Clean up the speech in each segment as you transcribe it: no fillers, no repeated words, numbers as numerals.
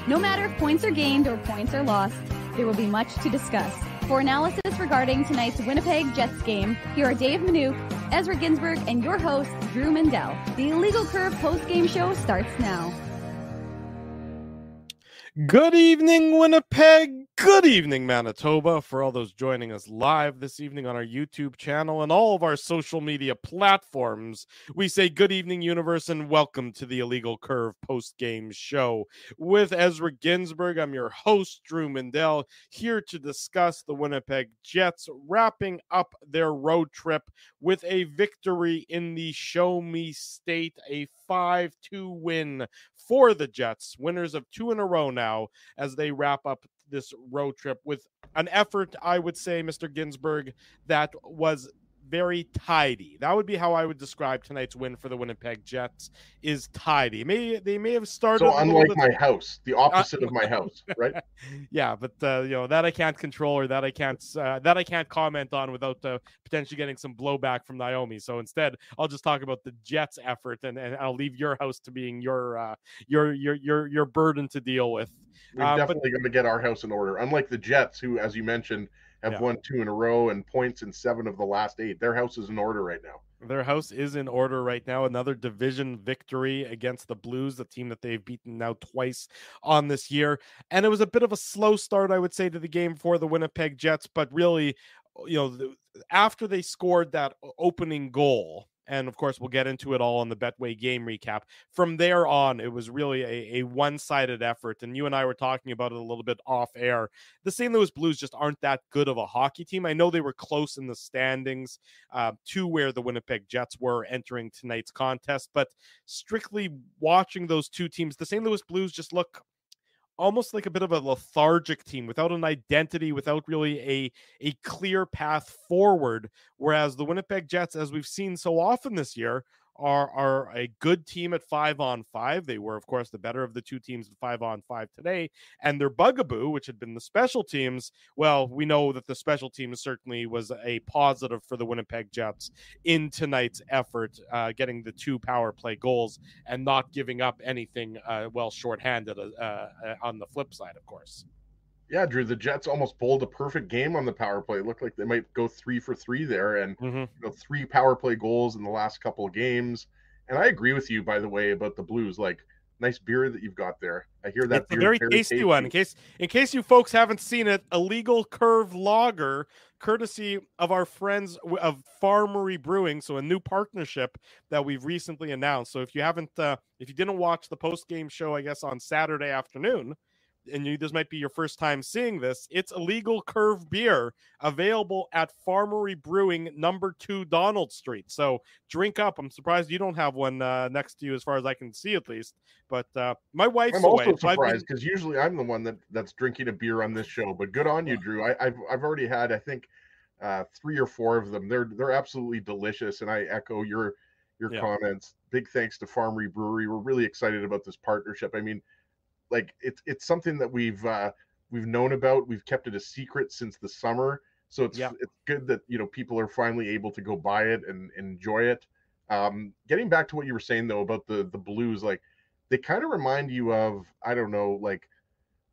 No matter if points are gained or points are lost, there will be much to discuss. For analysis regarding tonight's Winnipeg Jets game, here are Dave Manouk, Ezra Ginsburg, and your host, Drew Mindell. The Illegal Curve post-game show starts now. Good evening, Winnipeg. Good evening, Manitoba. For all those joining us live this evening on our YouTube channel and all of our social media platforms, we say good evening, universe, and welcome to the Illegal Curve post-game show. With Ezra Ginsburg, I'm your host, Drew Mindell, here to discuss the Winnipeg Jets wrapping up their road trip with a victory in the Show Me State, a 5-2 win for the Jets, winners of 2 in a row now as they wrap up this road trip with an effort, I would say, Mr. Ginsburg, that was very tidy. That would be how I would describe tonight's win for the Winnipeg Jets, is tidy. They may have started so unlike my house, the opposite of my house, right? Yeah, but that I can't control, or that I can't comment on without potentially getting some blowback from Naomi. So instead, I'll just talk about the Jets' effort, and I'll leave your house to being your burden to deal with. We're definitely going to get our house in order. Unlike the Jets, who, as you mentioned, have won 2 in a row and points in 7 of the last 8. Their house is in order right now. Their house is in order right now. Another division victory against the Blues, the team that they've beaten now twice on this year. And it was a bit of a slow start, I would say, to the game for the Winnipeg Jets. But really, after they scored that opening goal, and of course, we'll get into it all in the Betway game recap. From there on, it was really a one-sided effort. And you and I were talking about it a little bit off air. The St. Louis Blues just aren't that good of a hockey team. I know they were close in the standings to where the Winnipeg Jets were entering tonight's contest. But strictly watching those two teams, the St. Louis Blues just look almost like a bit of a lethargic team without an identity, without really a clear path forward. Whereas the Winnipeg Jets, as we've seen so often this year, are a good team at 5-on-5. They were, of course, the better of the two teams at 5-on-5 today. And their bugaboo, which had been the special teams, well, we know that the special teams certainly was a positive for the Winnipeg Jets in tonight's effort, getting the 2 power play goals and not giving up anything, shorthanded on the flip side, of course. Yeah, Drew, the Jets almost bowled a perfect game on the power play. It looked like they might go 3 for 3 there, and 3 power play goals in the last couple of games. And I agree with you, by the way, about the Blues. Like, nice beer that you've got there. I hear that it's a very tasty one. In case you folks haven't seen it, Illegal Curve Lager, courtesy of our friends of Farmery Brewing. So a new partnership that we've recently announced. So if you didn't watch the post game show, I guess on Saturday afternoon, and this might be your first time seeing this, it's Illegal Curve beer available at Farmery Brewing, number 2 Donald Street. So drink up. I'm surprised you don't have one next to you, as far as I can see, at least. But my wife's I'm also surprised because usually I'm the one that's drinking a beer on this show. But good on you, Drew. I've already had, I think, 3 or 4 of them. They're absolutely delicious, and I echo your comments. Big thanks to Farmery Brewery. We're really excited about this partnership. I mean, like it's something that we've known about. We've kept it a secret since the summer, so it's good that people are finally able to go buy it and enjoy it. Getting back to what you were saying though about the Blues, like they kind of remind you of, I don't know, like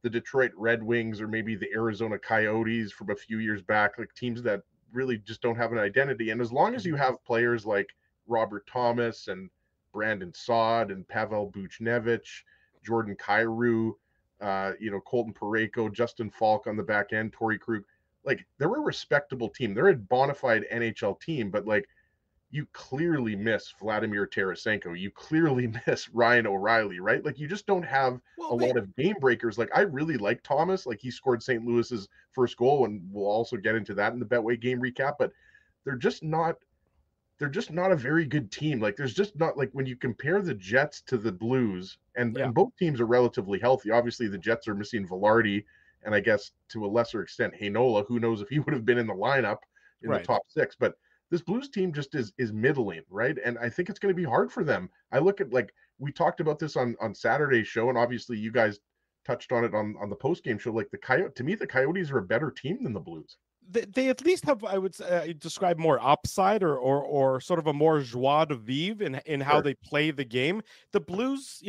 the Detroit Red Wings or maybe the Arizona Coyotes from a few years back, like teams that really just don't have an identity. And as long as you have players like Robert Thomas and Brandon Saad and Pavel Buchnevich, Jordan Kyrou, Colton Parayko, Justin Falk on the back end, Torrey Krug, like they're a respectable team. They're a bona fide NHL team, but like you clearly miss Vladimir Tarasenko. You clearly miss Ryan O'Reilly, right? Like you just don't have a lot of game breakers. Like I really like Thomas. Like he scored St. Louis's first goal, and we'll also get into that in the Betway game recap, but they're just not a very good team. Like there's just not, like when you compare the Jets to the Blues, and both teams are relatively healthy. Obviously the Jets are missing Velarde, and I guess to a lesser extent Heinola. Who knows if he would have been in the lineup in the top 6, but this Blues team just is middling, right? And I think it's going to be hard for them. I look at, like, we talked about this on Saturday's show, and obviously you guys touched on it on the post-game show. Like to me, the Coyotes are a better team than the Blues. They at least have, I would describe, more upside or sort of a more joie de vivre in how they play the game. The Blues,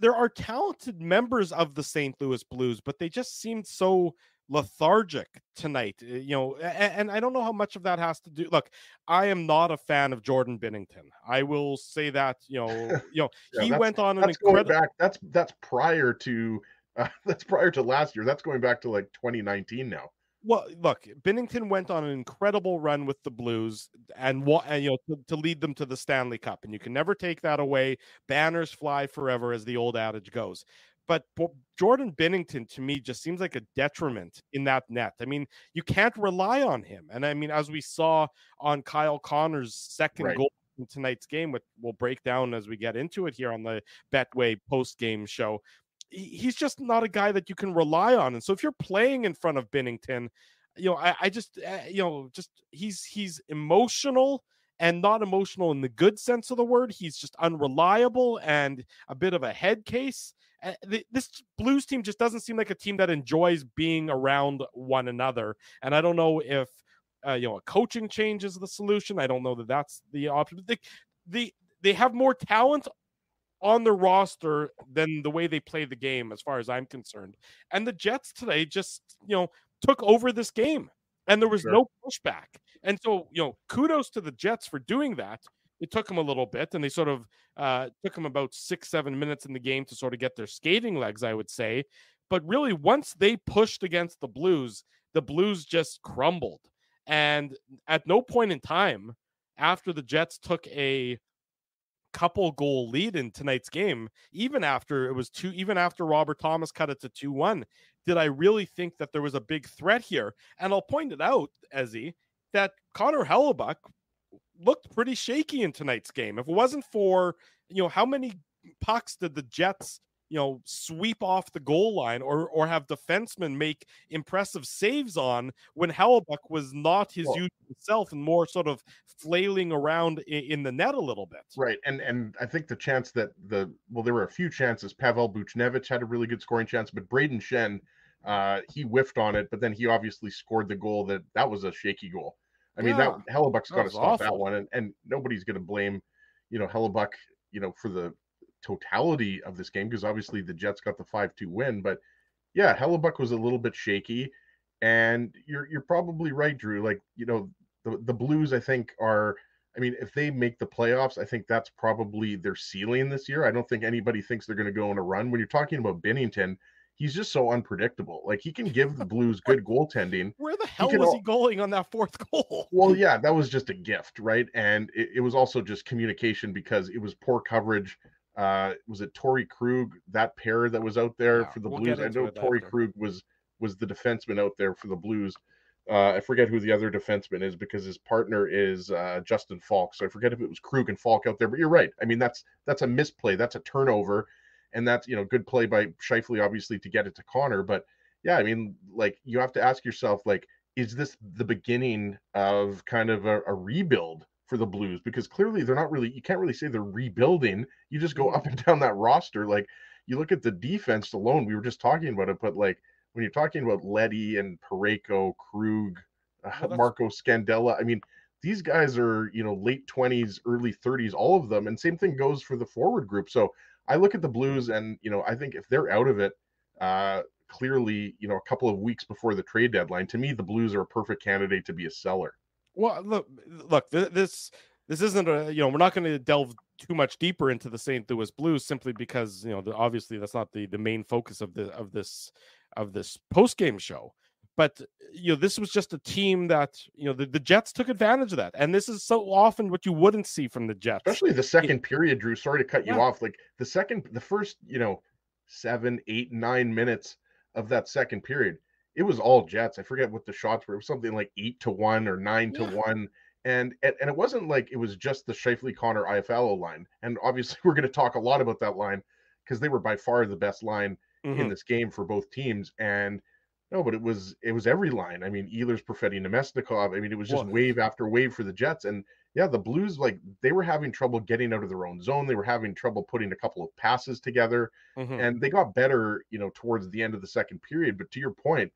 there are talented members of the St. Louis Blues, but they just seemed so lethargic tonight. And I don't know how much of that has to do. Look, I am not a fan of Jordan Binnington. I will say that. Yeah, He went on an that's going incredible. back. That's prior to that's prior to last year. That's going back to like 2019 now. Well, look, Binnington went on an incredible run with the Blues, and to lead them to the Stanley Cup, and you can never take that away. Banners fly forever, as the old adage goes. But Jordan Binnington, to me, just seems like a detriment in that net. I mean, you can't rely on him, and I mean, as we saw on Kyle Connor's second goal in tonight's game, which we'll break down as we get into it here on the Betway post-game show. He's just not a guy that you can rely on. And so if you're playing in front of Binnington, I just, just he's emotional, and not emotional in the good sense of the word. He's just unreliable and a bit of a head case. This Blues team just doesn't seem like a team that enjoys being around one another. And I don't know if, a coaching change is the solution. I don't know that that's the option. They have more talent on the roster than the way they play the game, as far as I'm concerned. And the Jets today just, took over this game, and there was no pushback. And so, kudos to the Jets for doing that. It took them a little bit, and they sort of took them about 6-7 minutes in the game to sort of get their skating legs, I would say. But really, once they pushed against the Blues just crumbled. And at no point in time after the Jets took a couple goal lead in tonight's game, even after Robert Thomas cut it to 2-1, did I really think that there was a big threat here. And I'll point it out, Ezzy, that Connor Hellebuyck looked pretty shaky in tonight's game. If it wasn't for, how many pucks did the Jets, sweep off the goal line or have defensemen make impressive saves on, when Hellebuyck was not his usual self and more sort of flailing around in the net a little bit. Right. And I think the chance that there were a few chances. Pavel Buchnevich had a really good scoring chance, but Braden Shen, he whiffed on it, but then he obviously scored the goal that was a shaky goal. I mean, that Hellebuck's got to stop that one, and nobody's going to blame, Hellebuyck, for the totality of this game, because obviously the Jets got the 5-2 win. But yeah, Hellebuyck was a little bit shaky, and you're probably right, Drew. Like, the Blues, I think, are, I mean, if they make the playoffs, I think that's probably their ceiling this year. I don't think anybody thinks they're going to go on a run. When you're talking about Binnington, he's just so unpredictable. Like, he can give the Blues good goaltending. Where the hell was he going on that fourth goal? Well, yeah, that was just a gift, right? And it was also just communication, because it was poor coverage. Was it Torrey Krug, that pair that was out there for the Blues? I know Torrey Krug was the defenseman out there for the Blues. I forget who the other defenseman is, because his partner is Justin Falk. So I forget if it was Krug and Falk out there, but you're right. I mean, that's a misplay. That's a turnover. And that's, good play by Scheifele, obviously, to get it to Connor. But yeah, I mean, like, you have to ask yourself, like, is this the beginning of kind of a rebuild for the Blues? Because clearly they're not really, you can't really say they're rebuilding. You just go up and down that roster. Like, you look at the defense alone, we were just talking about it, but like, when you're talking about Leddy and Parayko, Krug, Marco Scandella, I mean, these guys are, late 20s, early 30s, all of them. And same thing goes for the forward group. So I look at the Blues, and, I think if they're out of it, clearly, a couple of weeks before the trade deadline, to me, the Blues are a perfect candidate to be a seller. Well, look, this isn't a, we're not going to delve too much deeper into the St. Louis Blues, simply because, obviously that's not the main focus of this post-game show. But, this was just a team that, the Jets took advantage of that. And this is so often what you wouldn't see from the Jets. Especially the second period, Drew. Sorry to cut you off. Like, the first, 7, 8, 9 minutes of that second period, it was all Jets. I forget what the shots were. It was something like 8-1 or 9-1. And it wasn't like it was just the Scheifele, Connor, Iafallo line. And obviously we're going to talk a lot about that line, because they were by far the best line in this game for both teams. And no, but it was every line. I mean, Ehlers, Perfetti, Nemesnikov. I mean, it was just wave after wave for the Jets. And yeah, the Blues, like, they were having trouble getting out of their own zone. They were having trouble putting a couple of passes together, and they got better, towards the end of the second period. But to your point,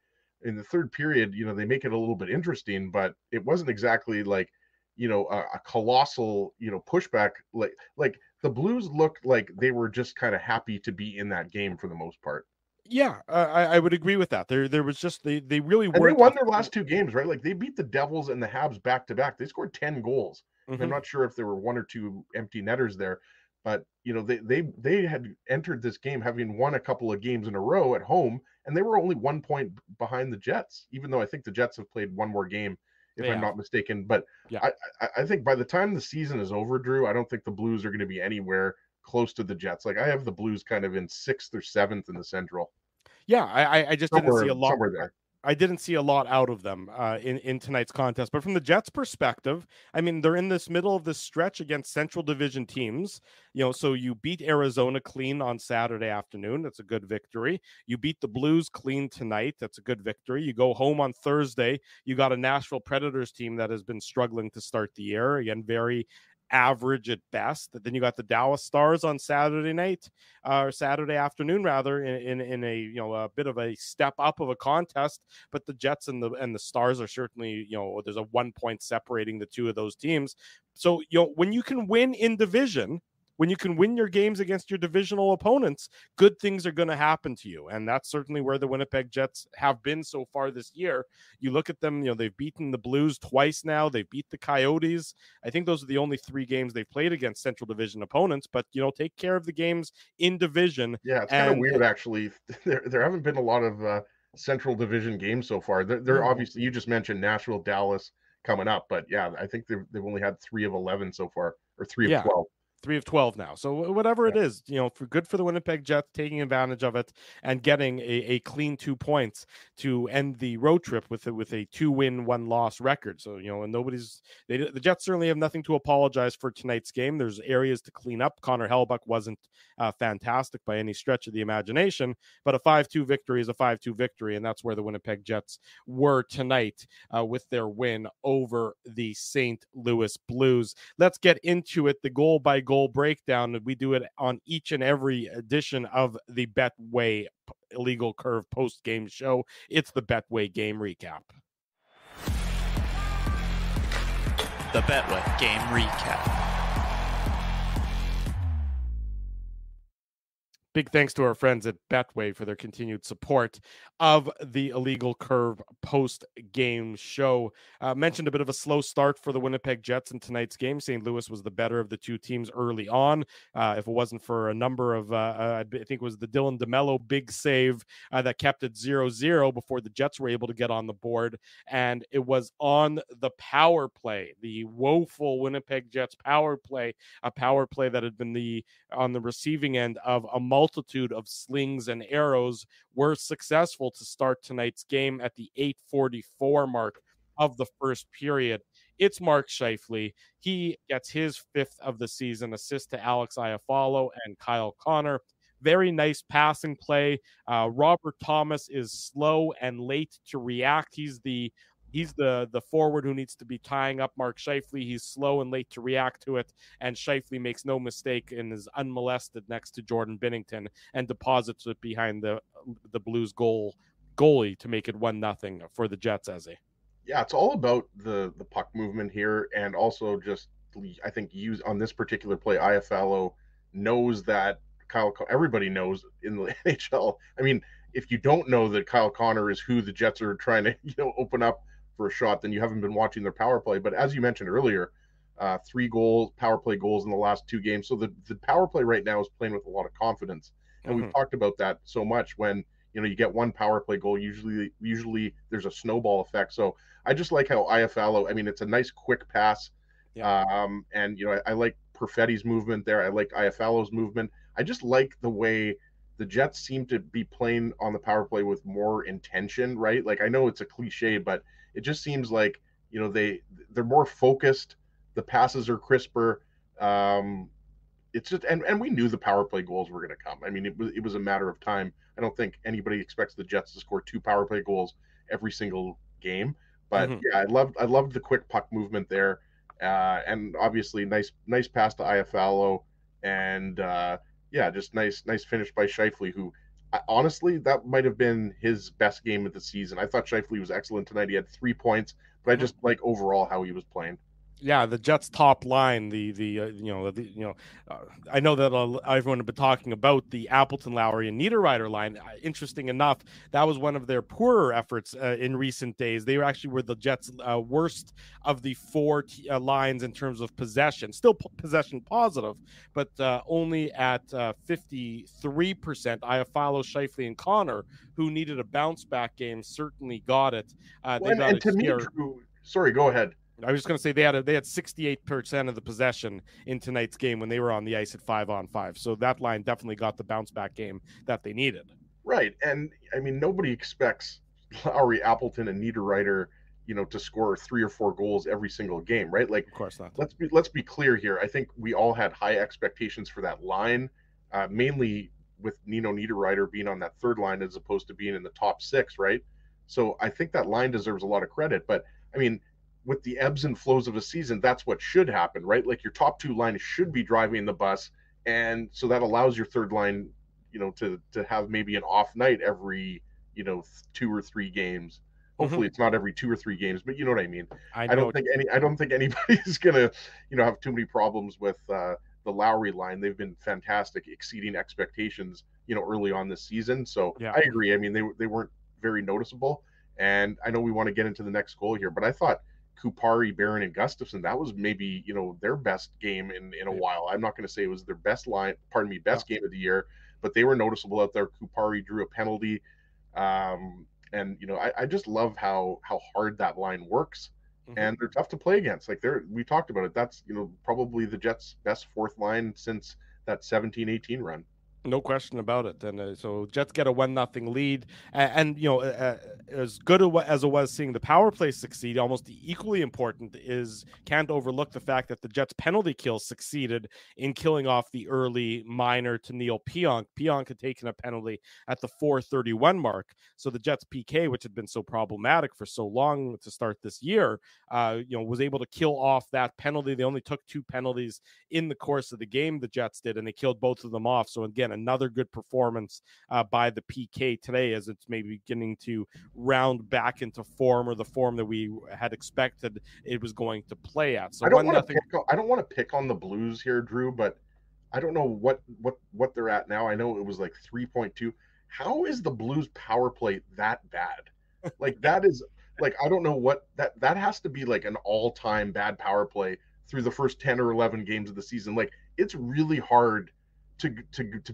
in the third period, they make it a little bit interesting, but it wasn't exactly like, a colossal, pushback. Like the Blues looked like they were just kind of happy to be in that game for the most part. Yeah, I would agree with that. There was just they really And they weren't. won their last two games, right? Like they beat the Devils and the Habs back to back. They scored 10 goals. And I'm Mhm. not sure if there were one or two empty netters there, but they had entered this game having won a couple of games in a row at home, and they were only 1 point behind the Jets, even though I think the Jets have played one more game, if They I'm have. not mistaken. But Yeah. I think by the time the season is over, Drew, I don't think the Blues are going to be anywhere close to the Jets. Like I have the Blues kind of in 6th or 7th in the Central, Yeah, I just didn't see somewhere a lot. somewhere there. I didn't see a lot out of them in tonight's contest. But from the Jets' perspective, I mean, they're in this middle of this stretch against Central Division teams. So you beat Arizona clean on Saturday afternoon. That's a good victory. You beat the Blues clean tonight. That's a good victory. You go home on Thursday. You got a Nashville Predators team that has been struggling to start the year. Again, very average at best. Then you got the Dallas Stars on Saturday night, or Saturday afternoon rather, in a a bit of a step up of a contest. But the Jets and the Stars are certainly, there's a 1 point separating the two of those teams. So when you can win in division, when you can win your games against your divisional opponents, good things are going to happen to you. And that's certainly where the Winnipeg Jets have been so far this year. You look at them, they've beaten the Blues twice now. They've beat the Coyotes. I think those are the only 3 games they've played against Central Division opponents, but, take care of the games in division. Yeah, it's kind of weird actually. There haven't been a lot of Central Division games so far. They're obviously, you just mentioned Nashville, Dallas coming up, but yeah, I think they've only had 3 of 11 so far, or 3 of Yeah. 12. 3 of 12 now. So whatever it is, for good for the Winnipeg Jets taking advantage of it and getting a clean 2 points to end the road trip with a 2-win, 1-loss record. So, and the Jets certainly have nothing to apologize for tonight's game. There's areas to clean up. Connor Hellebuyck wasn't fantastic by any stretch of the imagination, but a 5-2 victory is a 5-2 victory, and that's where the Winnipeg Jets were tonight with their win over the St. Louis Blues. Let's get into it, the goal by goal breakdown. We do it on each and every edition of the Betway Illegal Curve post game show. It's the Betway game recap. The Betway game recap. Big thanks to our friends at Betway for their continued support of the Illegal Curve post-game show. Mentioned a bit of a slow start for the Winnipeg Jets in tonight's game. St. Louis was the better of the two teams early on. If it wasn't for a number of, I think it was the Dylan DeMello big save that kept it 0-0 before the Jets were able to get on the board. And it was on the power play, the woeful Winnipeg Jets power play, a power play that had been on the receiving end of a multitude of slings and arrows, were successful to start tonight's game at the 8:44 mark of the first period. It's Mark Scheifele. He gets his 5th of the season assist to Alex Iafallo and Kyle Connor. Very nice passing play. Robert Thomas is slow and late to react. He's the forward who needs to be tying up Mark Scheifele. He's slow and late to react to it, and Scheifele makes no mistake and is unmolested next to Jordan Binnington and deposits it behind the Blues goalie to make it 1-0 for the Jets, Eze. Yeah, it's all about the puck movement here, and also just, I think, use on this particular play, Iafallo knows that everybody knows in the NHL. I mean, if you don't know that Kyle Connor is who the Jets are trying to open up for a shot, then you haven't been watching their power play. But as you mentioned earlier, 3 power play goals in the last 2 games. So the power play right now is playing with a lot of confidence, and we've talked about that so much. When you get one power play goal, usually there's a snowball effect. So I just like how Iafallo, I mean, it's a nice quick pass. Yeah. And I like Perfetti's movement there. I like Iafallo's movement. I just like the way the Jets seem to be playing on the power play with more intention, right? Like, I know it's a cliche, but it just seems like, they're more focused. The passes are crisper. It's just, and we knew the power play goals were going to come. I mean, it was a matter of time. I don't think anybody expects the Jets to score 2 power play goals every single game. But yeah, I loved the quick puck movement there. And obviously nice pass to Iafallo, and yeah, just nice finish by Scheifele, who honestly, that might have been his best game of the season. I thought Scheifele was excellent tonight. He had 3 points, but I just like overall how he was playing. Yeah, the Jets' top line, I know that everyone has been talking about the Appleton, Lowry, and Niederreiter line. Interesting enough, that was one of their poorer efforts in recent days. They were the Jets' worst of the four lines in terms of possession. Still possession positive, but only at 53%. Iafallo, Scheifele, and Connor, who needed a bounce back game, certainly got it. They got And it to me, here. Drew, sorry, go ahead. I was just going to say they had 68% of the possession in tonight's game when they were on the ice at 5-on-5. So that line definitely got the bounce back game that they needed. Right, and I mean nobody expects Lowry, Appleton, and Niederreiter, to score 3 or 4 goals every single game, right? Like, of course not. Let's be clear here. I think we all had high expectations for that line, mainly with Nino Niederreiter being on that third line as opposed to being in the top 6, right? So I think that line deserves a lot of credit. But I mean, with the ebbs and flows of a season, that's what should happen, right? Like your top 2 lines should be driving the bus, and so that allows your third line, to have maybe an off night every 2 or 3 games. Hopefully it's not every 2 or 3 games, but you know what I mean. I don't think anybody's gonna have too many problems with the Lowry line. They've been fantastic, exceeding expectations early on this season. So yeah. I agree. I mean, they weren't very noticeable, and I know we want to get into the next goal here, but I thought Kupari, Barron, and Gustafsson, that was maybe their best game in a while. I'm not going to say it was their best game of the year, but they were noticeable out there. Kupari drew a penalty, and I just love how hard that line works, and they're tough to play against. Like we talked about it. That's probably the Jets' best fourth line since that 17-18 run. No question about it. And so Jets get a 1-0 lead. And as good as it was seeing the power play succeed, almost equally important is can't overlook the fact that the Jets' penalty kill succeeded in killing off the early minor to Neil Pionk. Pionk had taken a penalty at the 4:31 mark. So the Jets' PK, which had been so problematic for so long to start this year, was able to kill off that penalty. They only took 2 penalties in the course of the game, the Jets did, and they killed both of them off. So again, another good performance by the PK today, as it's maybe beginning to round back into form, or the form that we had expected it was going to play at. So I don't want to pick on the Blues here, Drew, but I don't know what they're at now. I know it was like 3.2. How is the Blues power play that bad? Like that is like, I don't know what that has to be like an all-time bad power play through the first 10 or 11 games of the season. Like it's really hard to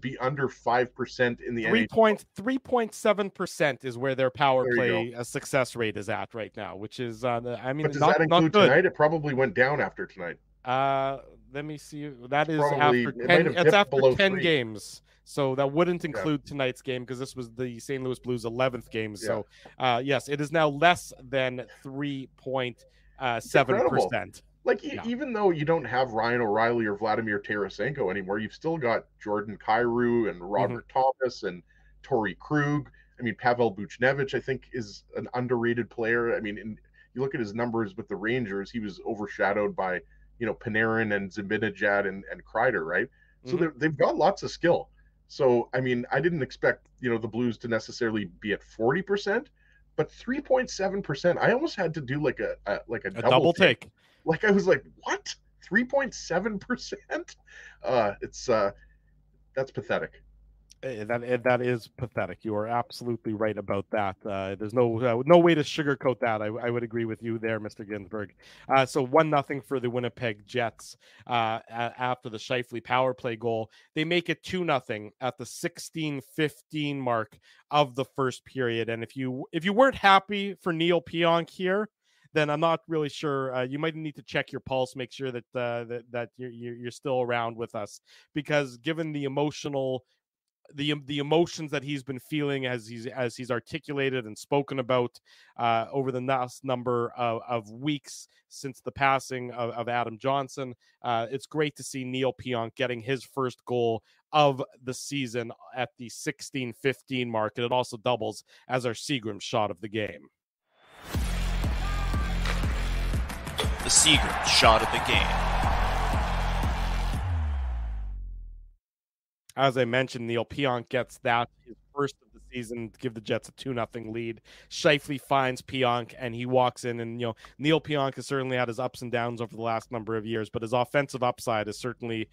be under 5% in the 3.7% is where their power play success rate is at right now, which is but does that include tonight? It probably went down after tonight. Let me see. That is probably, after 10. It's after 10 games, so that wouldn't include tonight's game because this was the St. Louis Blues' 11th game. So yes, it is now less than 3.7%. Like, even though you don't have Ryan O'Reilly or Vladimir Tarasenko anymore, you've still got Jordan Kyrou and Robert Thomas and Torrey Krug. I mean, Pavel Buchnevich, I think, is an underrated player. I mean, you look at his numbers with the Rangers, he was overshadowed by, Panarin and Zibanejad and Kreider, right? So they've got lots of skill. So, I mean, I didn't expect, the Blues to necessarily be at 40%, but 3.7%, I almost had to do like a double take. Like I was like, what? 3.7%? That's pathetic. That is pathetic. You are absolutely right about that. There's no way to sugarcoat that. I would agree with you there, Mr. Ginsburg. So 1-0 for the Winnipeg Jets after the Scheifele power play goal. They make it 2-0 at the 16:15 mark of the first period. And if you weren't happy for Neil Pionk here, then I'm not really sure. You might need to check your pulse, make sure that that you're still around with us, because given the emotions that he's been feeling as he's articulated and spoken about over the last number of weeks since the passing of Adam Johnson, it's great to see Neil Pionk getting his first goal of the season at the 16:15 mark, and it also doubles as our Seagram shot of the game. The Seagram shot of the game. As I mentioned, Neil Pionk gets that, his first of the season to give the Jets a 2-0 lead. Scheifele finds Pionk, and he walks in, and Neil Pionk has certainly had his ups and downs over the last number of years, but his offensive upside is certainly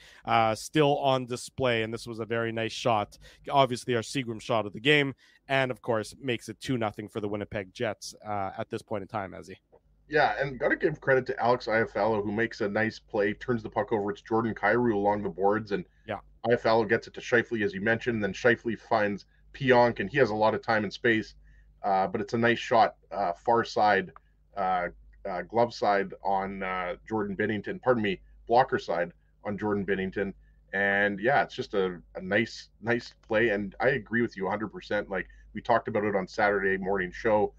still on display, and this was a very nice shot. Obviously, our Seagram shot of the game, and of course, makes it 2-0 for the Winnipeg Jets at this point in time, Ezzy. Yeah, and got to give credit to Alex Iafallo, who makes a nice play, turns the puck over. It's Jordan Kyrou along the boards, and Iafallo gets it to Scheifele, as you mentioned. And then Scheifele finds Pionk, and he has a lot of time and space, but it's a nice shot, far side, glove side on Jordan Binnington. Pardon me, blocker side on Jordan Binnington. And yeah, it's just a nice play. And I agree with you 100%. Like we talked about it on Saturday morning show.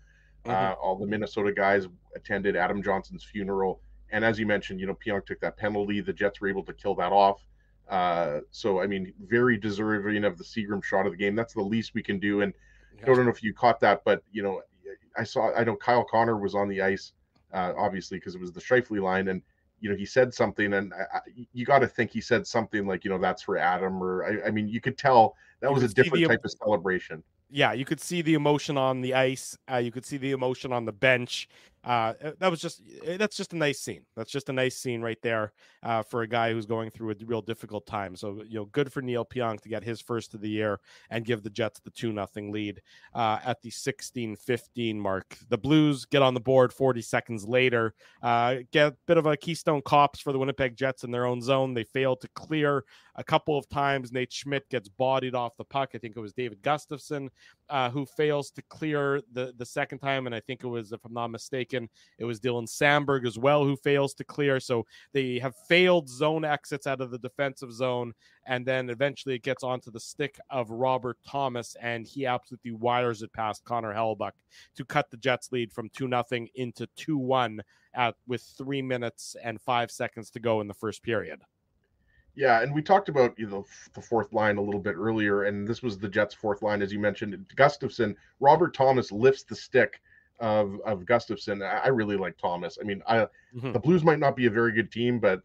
All the Minnesota guys attended Adam Johnson's funeral, and as you mentioned, Pionk took that penalty. The Jets were able to kill that off. So I mean, very deserving of the Seagram shot of the game. That's the least we can do. And I don't know if you caught that, but I know Kyle Connor was on the ice, obviously because it was the Scheifele line, and he said something, and you got to think he said something like that's for Adam, or I mean, you could tell that was a different type of celebration. Yeah, you could see the emotion on the ice. You could see the emotion on the bench. That's just a nice scene. That's just a nice scene right there for a guy who's going through a real difficult time. So, good for Neil Pionk to get his first of the year and give the Jets the 2-0 lead at the 16:15 mark. The Blues get on the board 40 seconds later, get a bit of a Keystone Cops for the Winnipeg Jets in their own zone. They fail to clear a couple of times. Nate Schmidt gets bodied off the puck. I think it was David Gustafson who fails to clear the second time, and I think it was, if I'm not mistaken, it was Dylan Samberg as well who fails to clear. So they have failed zone exits out of the defensive zone, and then eventually it gets onto the stick of Robert Thomas, and he absolutely wires it past Connor Hellebuyck to cut the Jets lead from 2-0 into 2-1 with 3 minutes and 5 seconds to go in the first period. Yeah, and we talked about the fourth line a little bit earlier, and this was the Jets' fourth line, as you mentioned. Gustafson, Robert Thomas lifts the stick of Gustafson. I really like Thomas. I mean, the Blues might not be a very good team, but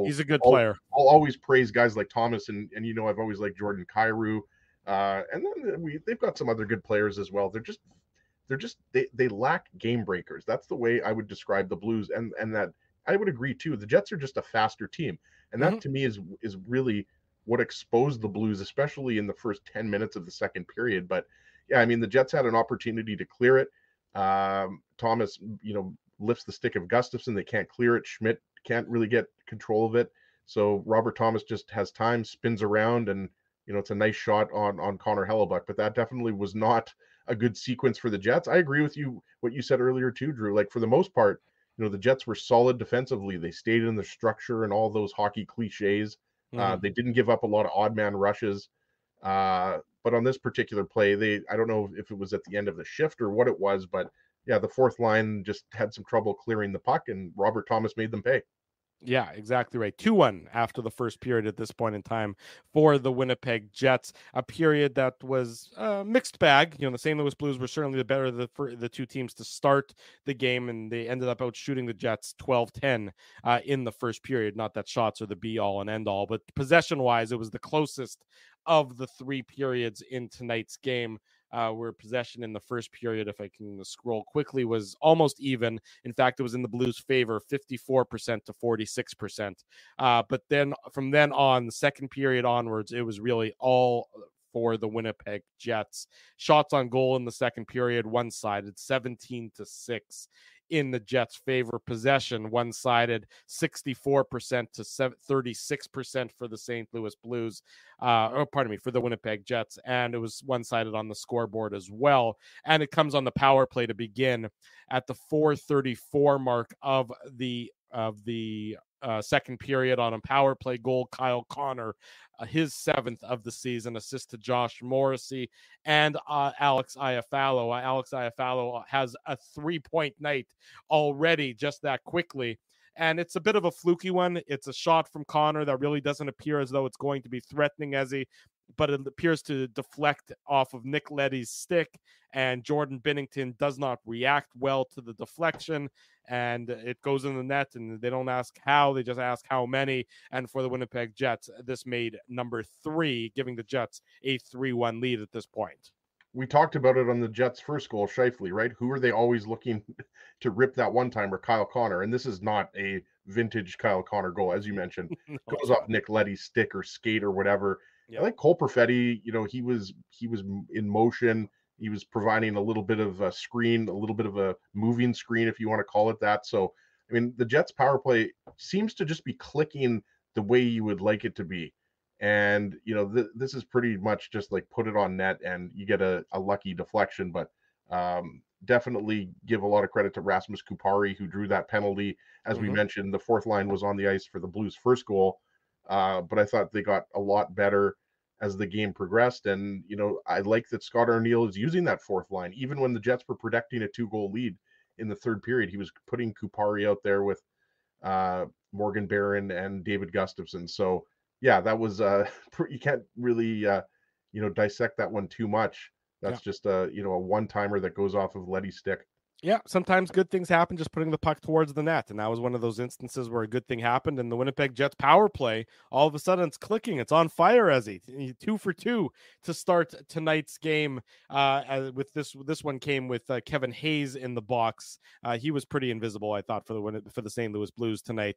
he's a good player. I'll always praise guys like Thomas, and I've always liked Jordan Kyrou, and then they've got some other good players as well. They lack game breakers. That's the way I would describe the Blues, and that I would agree too. The Jets are just a faster team, and that to me is really what exposed the Blues, especially in the first 10 minutes of the second period. But yeah, I mean, the Jets had an opportunity to clear it. Thomas, lifts the stick of Gustafson. They can't clear it. Schmidt can't really get control of it. So Robert Thomas just has time, spins around, and it's a nice shot on Connor Hellebuyck. But that definitely was not a good sequence for the Jets. I agree with you what you said earlier too, Drew. Like for the most part, the Jets were solid defensively. They stayed in the structure and all those hockey cliches. They didn't give up a lot of odd man rushes. But on this particular play, I don't know if it was at the end of the shift or what it was, but yeah, the fourth line just had some trouble clearing the puck, and Robert Thomas made them pay. Yeah, exactly right. 2-1 after the first period at this point in time for the Winnipeg Jets. A period that was a mixed bag. The St. Louis Blues were certainly the better of the two teams to start the game, and they ended up out shooting the Jets 12-10 in the first period. Not that shots are the be-all and end-all, but possession-wise, it was the closest of the three periods in tonight's game. Where possession in the first period, if I can scroll quickly, was almost even. In fact, it was in the Blues' favor, 54% to 46%. But then from then on, the second period onwards, it was really all for the Winnipeg Jets. Shots on goal in the second period, one-sided, 17-6 in the Jets' favor. Possession, one-sided, 64% to 36% for the St. Louis Blues. For the Winnipeg Jets. And it was one-sided on the scoreboard as well. And it comes on the power play to begin at the 4:34 mark of the second period on a power play goal. Kyle Connor, his 7th of the season, assist to Josh Morrissey and Alex Iafallo. Alex Iafallo has a 3-point night already just that quickly. And it's a bit of a fluky one. It's a shot from Connor that really doesn't appear as though it's going to be threatening, but it appears to deflect off of Nick Leddy's stick, and Jordan Binnington does not react well to the deflection, and it goes in the net, and they don't ask how, they just ask how many. And for the Winnipeg Jets, this made number 3, giving the Jets a 3-1 lead at this point. we talked about it on the Jets' first goal, Scheifele, right? Who are they always looking to rip that one timer? Kyle Connor. And this is not a vintage Kyle Connor goal, as you mentioned. No, Goes off Nick Leddy's stick or skate or whatever. Yeah. I think Cole Perfetti, he was in motion. He was providing a little bit of a screen, a little bit of a moving screen, if you want to call it that. So, I mean, the Jets power play seems to just be clicking the way you would like it to be. And, this is pretty much just like put it on net and you get a lucky deflection. But definitely give a lot of credit to Rasmus Kupari, who drew that penalty. As we mentioned, the fourth line was on the ice for the Blues' first goal. But I thought they got a lot better as the game progressed. And, I like that Scott Arniel is using that fourth line. Even when the Jets were protecting a 2-goal lead in the third period, he was putting Kupari out there with Morgan Barron and David Gustafson. So, yeah, that was you can't really dissect that one too much. That's just a one-timer that goes off of Leddy's stick. Yeah, sometimes good things happen just putting the puck towards the net. And that was one of those instances where a good thing happened. And the Winnipeg Jets power play, all of a sudden it's clicking. It's on fire, Ezzy. 2 for 2 to start tonight's game. With this one came with Kevin Hayes in the box. He was pretty invisible, I thought, for the St. Louis Blues tonight.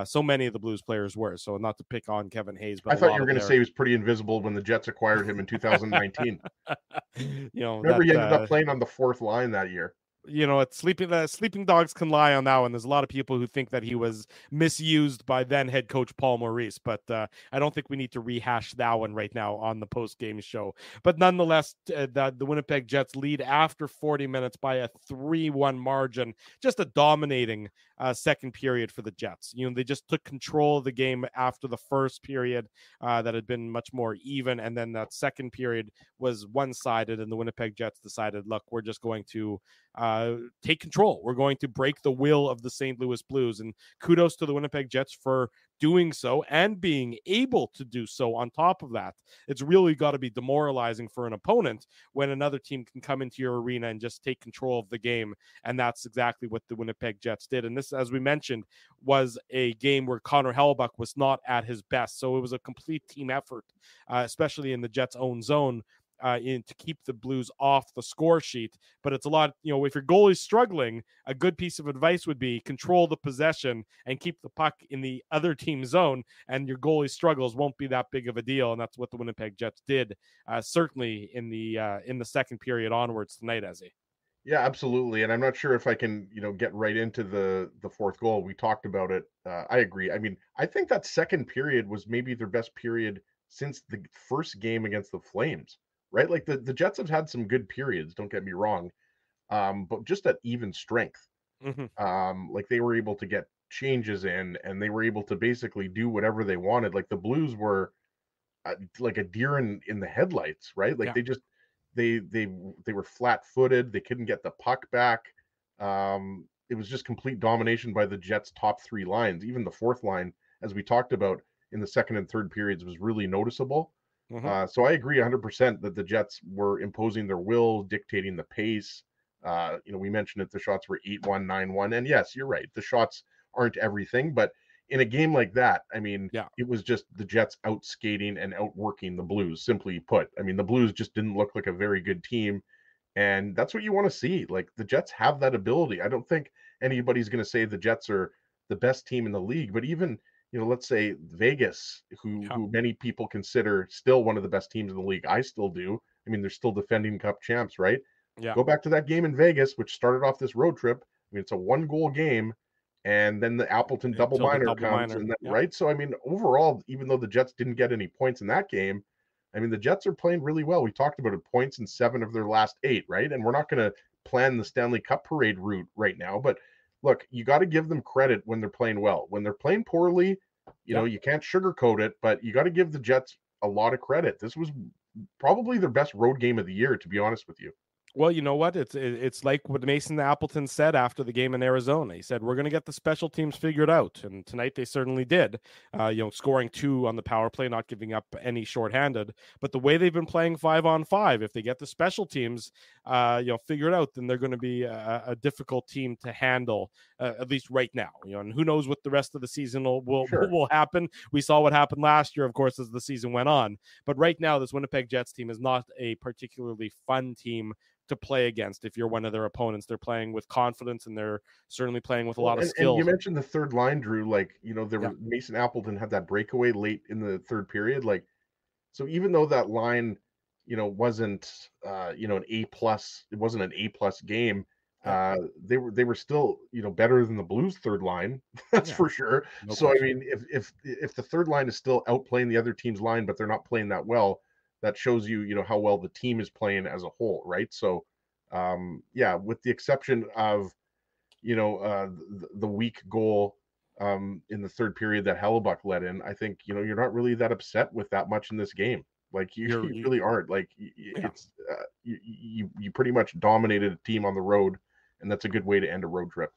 So many of the Blues players were. So not to pick on Kevin Hayes, but I thought you were going to say he was pretty invisible when the Jets acquired him in 2019. Remember, he ended up playing on the fourth line that year. It's sleeping dogs can lie on that one. There's a lot of people who think that he was misused by then head coach Paul Maurice, but I don't think we need to rehash that one right now on the post-game show. But nonetheless, the Winnipeg Jets lead after 40 minutes by a 3-1 margin. Just a dominating second period for the Jets. They just took control of the game after the first period that had been much more even, and then that second period was one-sided, and the Winnipeg Jets decided, look, we're just going to take control. We're going to break the will of the St. Louis Blues, and kudos to the Winnipeg Jets for doing so and being able to do so. On top of that, it's really got to be demoralizing for an opponent when another team can come into your arena and just take control of the game, and that's exactly what the Winnipeg Jets did. And this, as we mentioned, was a game where Connor Hellebuyck was not at his best, so it was a complete team effort, especially in the Jets' own zone, to keep the Blues off the score sheet. But it's a lot, if your goalie's struggling, a good piece of advice would be control the possession and keep the puck in the other team's zone, and your goalie struggles won't be that big of a deal. And that's what the Winnipeg Jets did, certainly in the second period onwards tonight, Ezzy. Yeah, absolutely. And I'm not sure if I can, get right into the fourth goal. We talked about it. I agree. I mean, I think that second period was maybe their best period since the first game against the Flames. Right? Like the Jets have had some good periods, don't get me wrong, but just at even strength. Like they were able to get changes in and they were able to basically do whatever they wanted. Like the Blues were like a deer in the headlights, right? Like they were flat-footed. They couldn't get the puck back. It was just complete domination by the Jets' top 3 lines. Even the fourth line, as we talked about in the second and third periods, was really noticeable. So I agree 100% that the Jets were imposing their will, dictating the pace. We mentioned it, the shots were 8-1, 9-1. And yes, you're right. The shots aren't everything, but in a game like that, I mean, it was just the Jets out skating and outworking the Blues, simply put. I mean, the Blues just didn't look like a very good team. And that's what you want to see. Like the Jets have that ability. I don't think anybody's going to say the Jets are the best team in the league, but even let's say Vegas, who many people consider still one of the best teams in the league. I still do. I mean, they're still defending Cup champs, right? Yeah. Go back to that game in Vegas, which started off this road trip. I mean, it's a 1-goal game, and then the Appleton double minor comes, and right? So, I mean, overall, even though the Jets didn't get any points in that game, I mean, the Jets are playing really well. We talked about it, points in 7 of their last 8, right? And we're not going to plan the Stanley Cup parade route right now, but look, you got to give them credit when they're playing well. When they're playing poorly, you can't sugarcoat it, but you got to give the Jets a lot of credit. This was probably their best road game of the year, to be honest with you. Well, you know what? It's like what Mason Appleton said after the game in Arizona. He said, "We're going to get the special teams figured out," and tonight they certainly did. Scoring 2 on the power play, not giving up any shorthanded. But the way they've been playing 5-on-5, if they get the special teams, figured out, then they're going to be a difficult team to handle, at least right now. And who knows what the rest of the season will happen. We saw what happened last year, of course, as the season went on. But right now, this Winnipeg Jets team is not a particularly fun team to play against. If you're one of their opponents, they're playing with confidence, and they're certainly playing with a lot of skill. And you mentioned the third line, Drew. Mason Appleton had that breakaway late in the third period. So even though that line, wasn't an A plus, it wasn't an A plus game. They were still better than the Blues third line. That's for sure. No so question. I mean, if the third line is still outplaying the other team's line, but they're not playing that well, that shows you how well the team is playing as a whole, right? So, with the exception of, the weak goal in the third period that Hellebuck let in, I think, you're not really that upset with that much in this game. Like you really aren't. Like it's you pretty much dominated a team on the road, and that's a good way to end a road trip.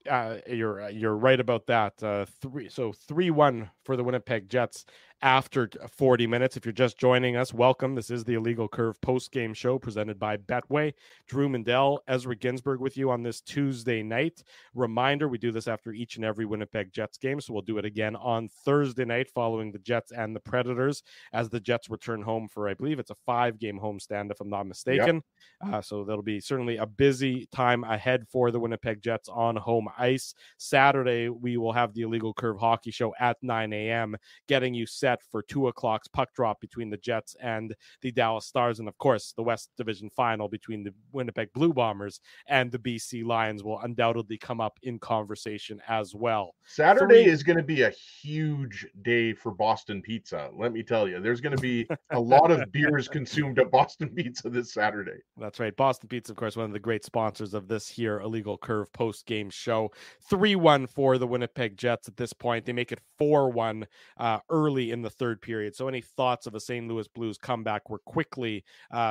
You're right about that. 3-1 for the Winnipeg Jets after 40 minutes. If you're just joining us, welcome. This is the Illegal Curve post-game show presented by Betway. Drew Mandel, Ezra Ginsburg with you on this Tuesday night. Reminder, we do this after each and every Winnipeg Jets game, so we'll do it again on Thursday night following the Jets and the Predators as the Jets return home for, I believe it's a 5-game homestand, if I'm not mistaken. Yep. So that'll be certainly a busy time ahead for the Winnipeg Jets on home ice. Saturday, we will have the Illegal Curve hockey show at 9 a.m., getting you set for 2 o'clock's puck drop between the Jets and the Dallas Stars. And of course, the West Division final between the Winnipeg Blue Bombers and the BC Lions will undoubtedly come up in conversation as well. Saturday is going to be a huge day for Boston Pizza. Let me tell you, there's going to be a lot of beers consumed at Boston Pizza this Saturday. That's right. Boston Pizza, of course, one of the great sponsors of this here Illegal Curve post-game show. 3-1 for the Winnipeg Jets at this point. They make it 4-1 early in the third period. So any thoughts of a St. Louis Blues comeback were quickly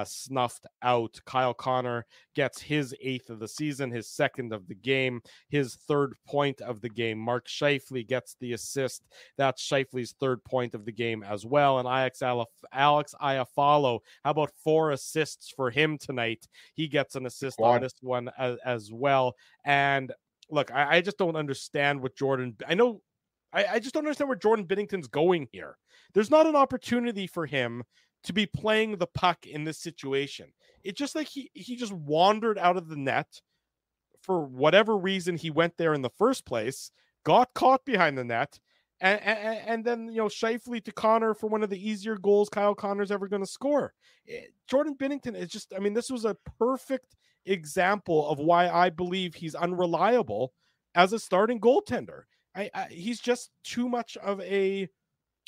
snuffed out. Kyle Connor gets his 8th of the season, his 2nd of the game, his 3rd point of the game. Mark Scheifele gets the assist. That's Scheifele's 3rd point of the game as well. And Alex Iafallo, how about 4 assists for him tonight? He gets an assist on this one as well. And look, I just don't understand what I just don't understand where Jordan Binnington's going here. There's not an opportunity for him to be playing the puck in this situation. It's just like he just wandered out of the net. For whatever reason, he went there in the first place, got caught behind the net, and then, Scheifele to Connor for one of the easier goals Kyle Connor's ever going to score. Jordan Binnington is just, this was a perfect example of why I believe he's unreliable as a starting goaltender. He's just too much of a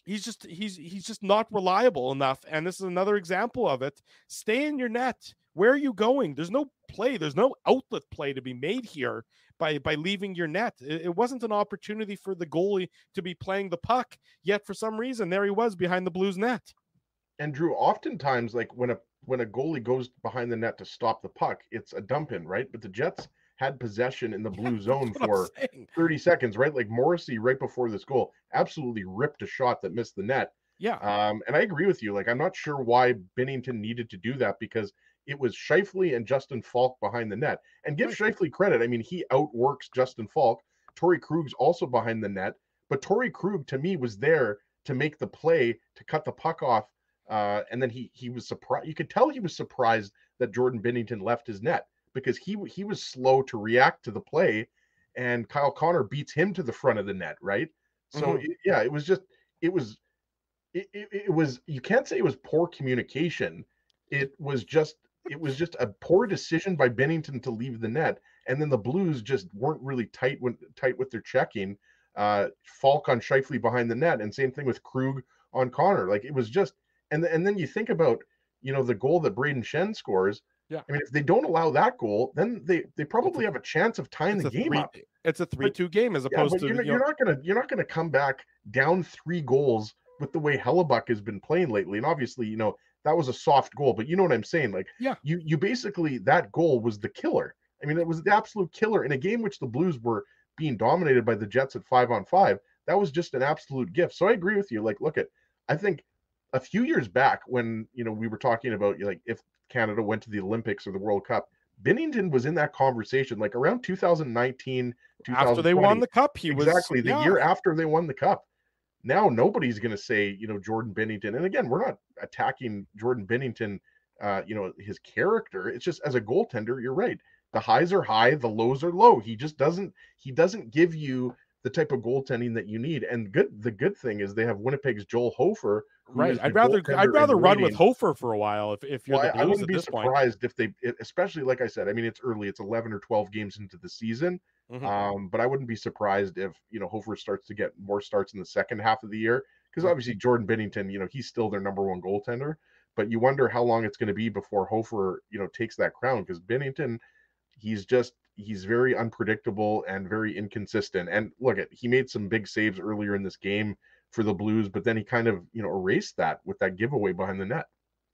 he's just not reliable enough, and this is another example of it. Stay in your net. Where are you going? There's no play, there's no outlet play to be made here by leaving your net. It wasn't an opportunity for the goalie to be playing the puck, yet for some reason there he was behind the Blues net. And Drew, oftentimes, like when a goalie goes behind the net to stop the puck, it's a dump in, right? But the Jets had possession in the blue zone for 30 seconds, right? Like Morrissey, right before this goal, absolutely ripped a shot that missed the net. Yeah. And I agree with you. Like, I'm not sure why Binnington needed to do that, because it was Scheifele and Justin Falk behind the net. And give Scheifele credit. I mean, he outworks Justin Falk. Torrey Krug's also behind the net. But Torrey Krug, to me, was there to make the play, to cut the puck off. And then he was surprised. You could tell he was surprised that Jordan Binnington left his net, because he was slow to react to the play, and Kyle Connor beats him to the front of the net, right? So it was you can't say it was poor communication. It was just a poor decision by Binnington to leave the net, and then the Blues just weren't really tight with their checking. Falk on Scheifele behind the net, and same thing with Krug on Connor. Like, it was just, and then you think about the goal that Braden Shen scores. Yeah, I mean, if they don't allow that goal, then they probably have a chance of tying the game up. It's a 3-2 game as opposed to you're not gonna come back down 3 goals with the way Hellebuck has been playing lately. And obviously, that was a soft goal, but you know what I'm saying? Like, Yeah. you basically, that goal was the killer. I mean, it was the absolute killer in a game which the Blues were being dominated by the Jets at 5-on-5. That was just an absolute gift. So I agree with you. Like, I think a few years back when, we were talking about, like, if Canada went to the Olympics or the World Cup, Binnington was in that conversation, like around 2019, After they won 2020. the cup, he was Exactly, the year after they won the cup. Now nobody's going to say, Jordan Binnington. And again, we're not attacking Jordan Binnington, his character. It's just, as a goaltender, you're right. The highs are high, the lows are low. He doesn't give you the type of goaltending that you need. And the good thing is they have Winnipeg's Joel Hofer. Right. I'd rather run with Hofer for a while if you're the Blues. I wouldn't be this surprised if they, especially like I said, I mean, it's early, it's 11 or 12 games into the season. But I wouldn't be surprised if, Hofer starts to get more starts in the second half of the year, because obviously Jordan Binnington, he's still their number one goaltender, but you wonder how long it's going to be before Hofer, takes that crown, because Binnington, he's very unpredictable and very inconsistent. And he made some big saves earlier in this game for the Blues, but then he kind of, erased that with that giveaway behind the net.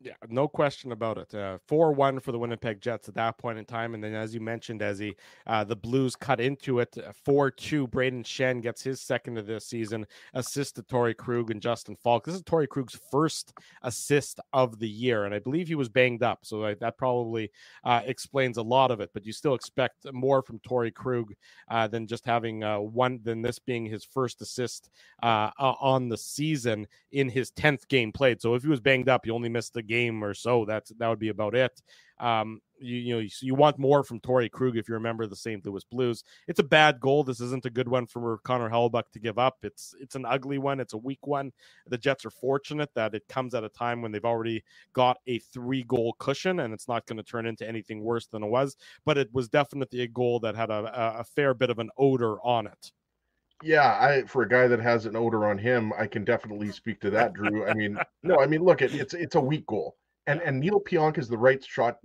Yeah, no question about it. 4-1 for the Winnipeg Jets at that point in time. And then, as you mentioned, the Blues cut into it 4-2. Braden Shen gets his second of this season, assist to Torrey Krug and Justin Falk. This is Torrey Krug's first assist of the year, and I believe he was banged up, so that probably explains a lot of it. But you still expect more from Torrey Krug than just having than this being his first assist on the season in his 10th game played. So if he was banged up, he only missed a game or so. That would be about it. You want more from Torrey Krug if you remember the St. Louis Blues. It's a bad goal. This isn't a good one for Connor Hellebuyck to give up. It's an ugly one. It's a weak one. The Jets are fortunate that it comes at a time when they've already got a 3-goal cushion, and it's not going to turn into anything worse than it was. But it was definitely a goal that had a fair bit of an odor on it. Yeah, for a guy that has an odor on him, I can definitely speak to that, Drew. I mean, look, it's a weak goal. And Neil Pionk is the right side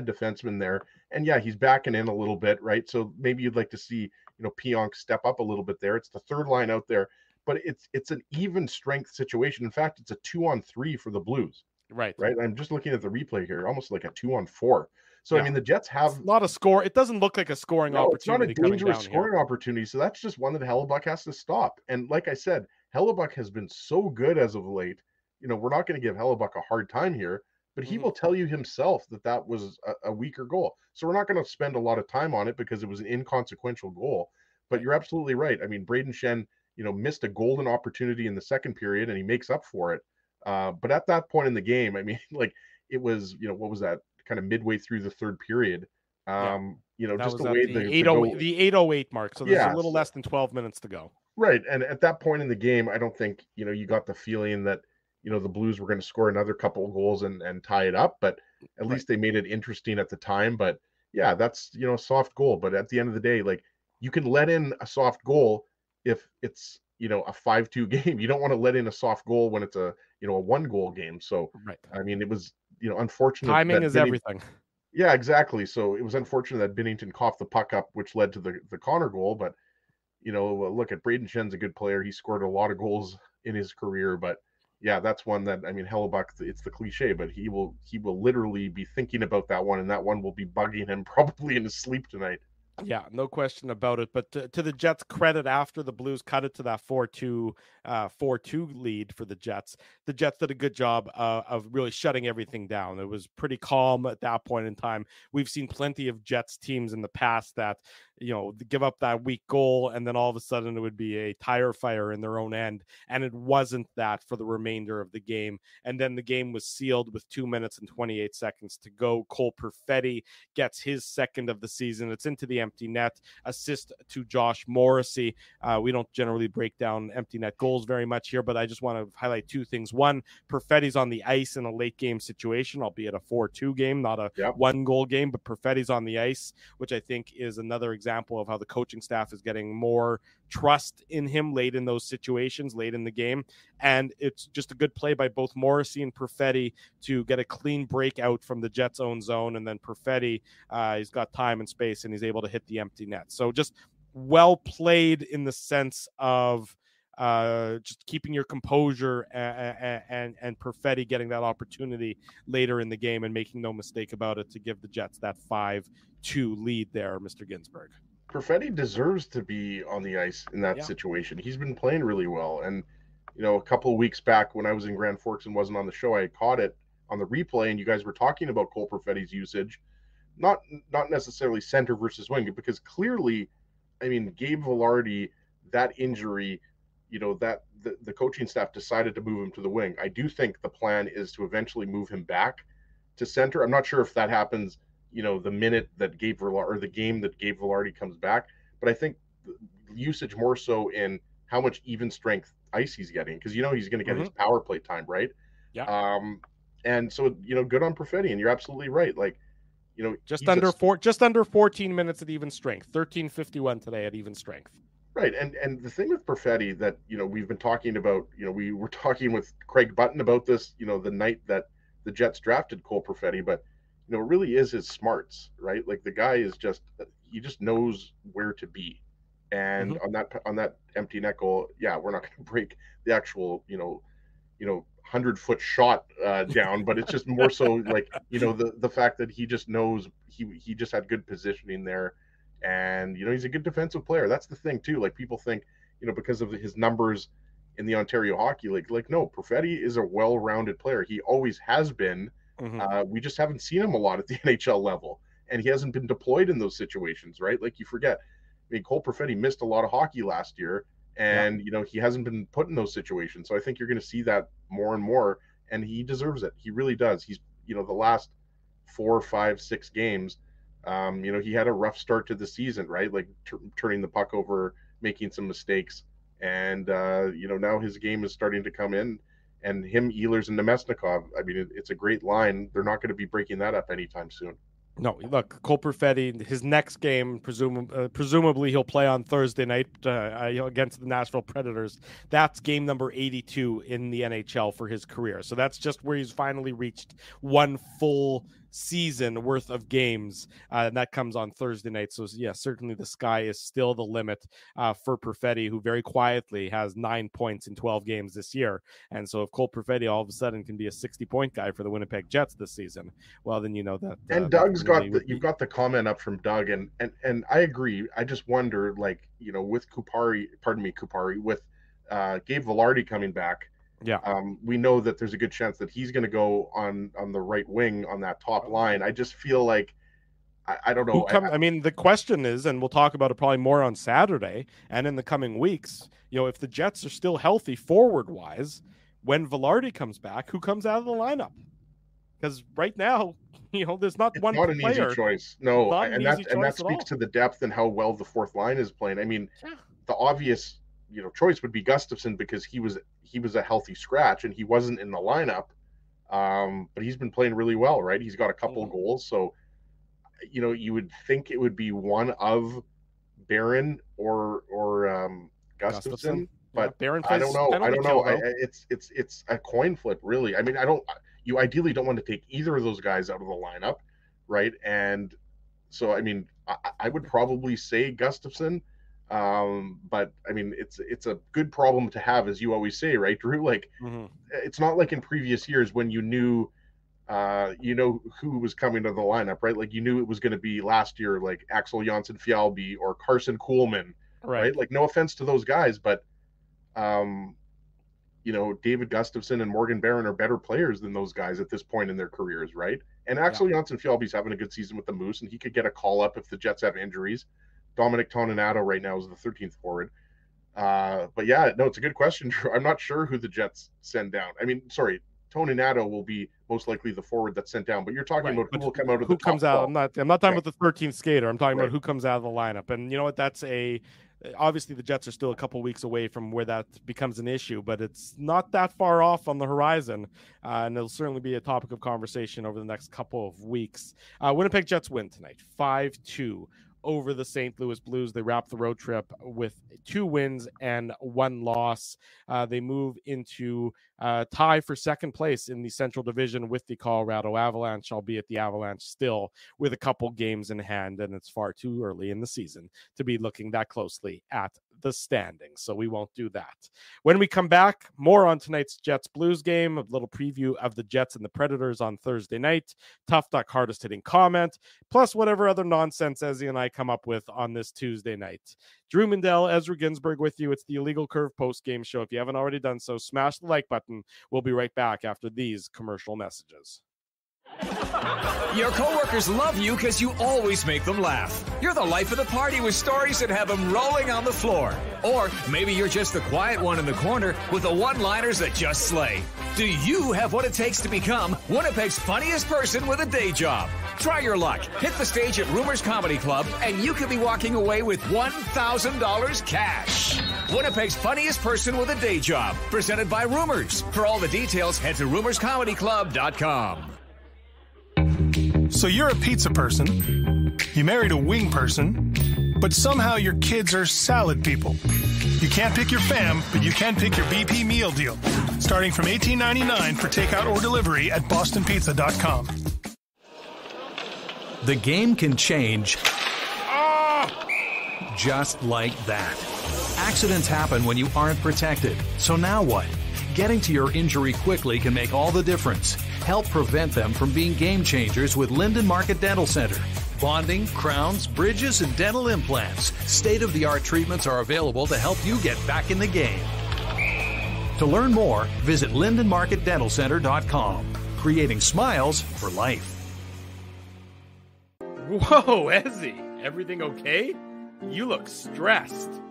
defenseman there. And yeah, he's backing in a little bit, right? So maybe you'd like to see, Pionk step up a little bit there. It's the third line out there, but it's an even strength situation. In fact, it's a 2-on-3 for the Blues. Right. I'm just looking at the replay here, almost like a 2-on-4. So, yeah. I mean, the Jets have... It's not a score. It doesn't look like a scoring opportunity. It's not a dangerous scoring opportunity. So that's just one that Hellebuyck has to stop. And like I said, Hellebuyck has been so good as of late. We're not going to give Hellebuyck a hard time here, but he will tell you himself that was a weaker goal. So we're not going to spend a lot of time on it because it was an inconsequential goal. But you're absolutely right. I mean, Braden Shen, missed a golden opportunity in the second period, and he makes up for it. But at that point in the game, I mean, like, it was, what was that? Kind of midway through the third period. Just the way the 8:08 mark. So there's a little less than 12 minutes to go. Right. And at that point in the game, I don't think, you got the feeling that, the Blues were going to score another couple of goals and tie it up, but at least they made it interesting at the time. But yeah, that's, a soft goal. But at the end of the day, like, you can let in a soft goal if it's, a 5-2 game. You don't want to let in a soft goal when it's a 1-goal game. So, I mean, it was, unfortunate. Timing is everything. Yeah, exactly. So it was unfortunate that Binnington coughed the puck up, which led to the Connor goal. But, look at Braden Shen's a good player. He scored a lot of goals in his career. But yeah, that's one that, I mean, Hellebuyck, it's the cliche, but he will literally be thinking about that one, and that one will be bugging him probably in his sleep tonight. Yeah, no question about it. But to the Jets' credit, after the Blues cut it to that 4-2 lead for the Jets did a good job of really shutting everything down. It was pretty calm at that point in time. We've seen plenty of Jets teams in the past that, give up that weak goal, and then all of a sudden it would be a tire fire in their own end. And it wasn't that for the remainder of the game. And then the game was sealed with 2 minutes and 28 seconds to go. Cole Perfetti gets his second of the season. It's into the empty net, assist to Josh Morrissey. We don't generally break down empty net goals very much here, but I just want to highlight two things. One, Perfetti's on the ice in a late game situation, albeit a 4-2 game, not a 1-goal game, but Perfetti's on the ice, which I think is another example of how the coaching staff is getting more trust in him late in those situations, late in the game. And it's just a good play by both Morrissey and Perfetti to get a clean break out from the Jets' own zone. And then Perfetti, he's got time and space, and he's able to hit the empty net. So just well played in the sense of just keeping your composure and Perfetti getting that opportunity later in the game and making no mistake about it to give the Jets that 5-2 lead there, Mr. Ginsburg. Perfetti deserves to be on the ice in that situation. He's been playing really well. And, a couple of weeks back when I was in Grand Forks and wasn't on the show, I caught it on the replay, and you guys were talking about Cole Perfetti's usage, not necessarily center versus wing, because clearly, Gabe Vilardi, that injury, that the coaching staff decided to move him to the wing. I do think the plan is to eventually move him back to center. I'm not sure if that happens, the minute that Gabe Vilardi, or the game that Gabe Vilardi comes back, but I think usage more so in how much even strength ice he's getting, because he's going to get his power play time, right? Yeah. And so good on Perfetti, and you're absolutely right. Like, just under 14 minutes at even strength, 13:51 today at even strength. Right, and the thing with Perfetti that we've been talking about, we were talking with Craig Button about this, the night that the Jets drafted Cole Perfetti, but it really is his smarts, right? Like, the guy is he just knows where to be. And on that empty net goal, we're not going to break the actual 100-foot shot down, but it's just more so like the fact that he just knows he just had good positioning there, and he's a good defensive player. That's the thing too. Like, people think because of his numbers in the Ontario Hockey League, like, no, Perfetti is a well-rounded player. He always has been. We just haven't seen him a lot at the NHL level, and he hasn't been deployed in those situations, right? Like, you forget. Cole Perfetti missed a lot of hockey last year, and he hasn't been put in those situations. So I think you're going to see that more and more, and he deserves it. He really does. He's the last 4, 5, 6 games, he had a rough start to the season, right? Like, turning the puck over, making some mistakes, and now his game is starting to come in. And him, Ehlers, and Nemesnikov, it's a great line. They're not going to be breaking that up anytime soon. No, look, Cole Perfetti, his next game, presumably he'll play on Thursday night against the Nashville Predators. That's game number 82 in the NHL for his career. So that's just where he's finally reached one full season worth of games, and that comes on Thursday night. So certainly the sky is still the limit for Perfetti, who very quietly has 9 points in 12 games this year. And so if Cole Perfetti all of a sudden can be a 60-point guy for the Winnipeg Jets this season, well, then that. And Doug's you've got the comment up from Doug, and I agree. I just wonder, like, with Kupari, with Gabe Vilardi coming back. Yeah. We know that there's a good chance that he's going to go on the right wing on that top line. I just feel like I don't know. The question is, and we'll talk about it probably more on Saturday and in the coming weeks, if the Jets are still healthy forward-wise, when Vilardi comes back, who comes out of the lineup? Because right now, there's not it's one not an player. Easy choice. No, and that speaks to the depth and how well the fourth line is playing. The obvious choice would be Gustafsson, because he was a healthy scratch and he wasn't in the lineup, but he's been playing really well, right? He's got a couple of goals, so you would think it would be one of Barron or Gustafsson, but Barron I don't know. It's a coin flip, really. You ideally don't want to take either of those guys out of the lineup, right? And so I would probably say Gustafsson. But it's a good problem to have, as you always say, right, Drew? Like, it's not like in previous years when you knew who was coming to the lineup, right? Like, you knew it was going to be last year, like Axel Jonsson-Fjällby or Carson Kuhlman, right? Like, no offense to those guys, but David Gustafsson and Morgan Barron are better players than those guys at this point in their careers, right? And Axel Jonsson-Fjällby's having a good season with the Moose, and he could get a call up if the Jets have injuries. Dominic Toninato right now is the 13th forward. But it's a good question, Drew. I'm not sure who the Jets send down. Toninato will be most likely the forward that's sent down, but you're talking about who will come out of the top comes out. 12. I'm not talking about the 13th skater. I'm talking about who comes out of the lineup. And you know what? Obviously the Jets are still a couple weeks away from where that becomes an issue, but it's not that far off on the horizon. And it'll certainly be a topic of conversation over the next couple of weeks. Winnipeg Jets win tonight, 5-2. Over the St. Louis Blues. They wrap the road trip with 2 wins and 1 loss. They move into tie for second place in the Central Division with the Colorado Avalanche, albeit the Avalanche still with a couple games in hand, and it's far too early in the season to be looking that closely at the standings, so we won't do that. When we come back, more on tonight's Jets Blues game, a little preview of the Jets and the Predators on Thursday night, Tough Duck hardest hitting comment, plus whatever other nonsense Ezzy and I come up with on this Tuesday night. Drew Mindell, Ezra Ginsburg with you. It's the Illegal Curve post-game show. If you haven't already done so, smash the like button. We'll be right back after these commercial messages. Your coworkers love you because you always make them laugh. You're the life of the party with stories that have them rolling on the floor. Or maybe you're just the quiet one in the corner with the one-liners that just slay. Do you have what it takes to become Winnipeg's funniest person with a day job? Try your luck. Hit the stage at Rumors Comedy Club, and you could be walking away with $1,000 cash. Winnipeg's funniest person with a day job. Presented by Rumors. For all the details, head to rumorscomedyclub.com. So you're a pizza person, you married a wing person, but somehow your kids are salad people. You can't pick your fam, but you can pick your BP meal deal, starting from $18.99 for takeout or delivery at bostonpizza.com. The game can change just like that. Accidents happen when you aren't protected. So now what? Getting to your injury quickly can make all the difference. Help prevent them from being game changers with Linden Market Dental Center. Bonding, crowns, bridges, and dental implants. State-of-the-art treatments are available to help you get back in the game. To learn more, visit lindenmarketdentalcenter.com. Creating smiles for life. Whoa, Ezzy, everything okay? You look stressed.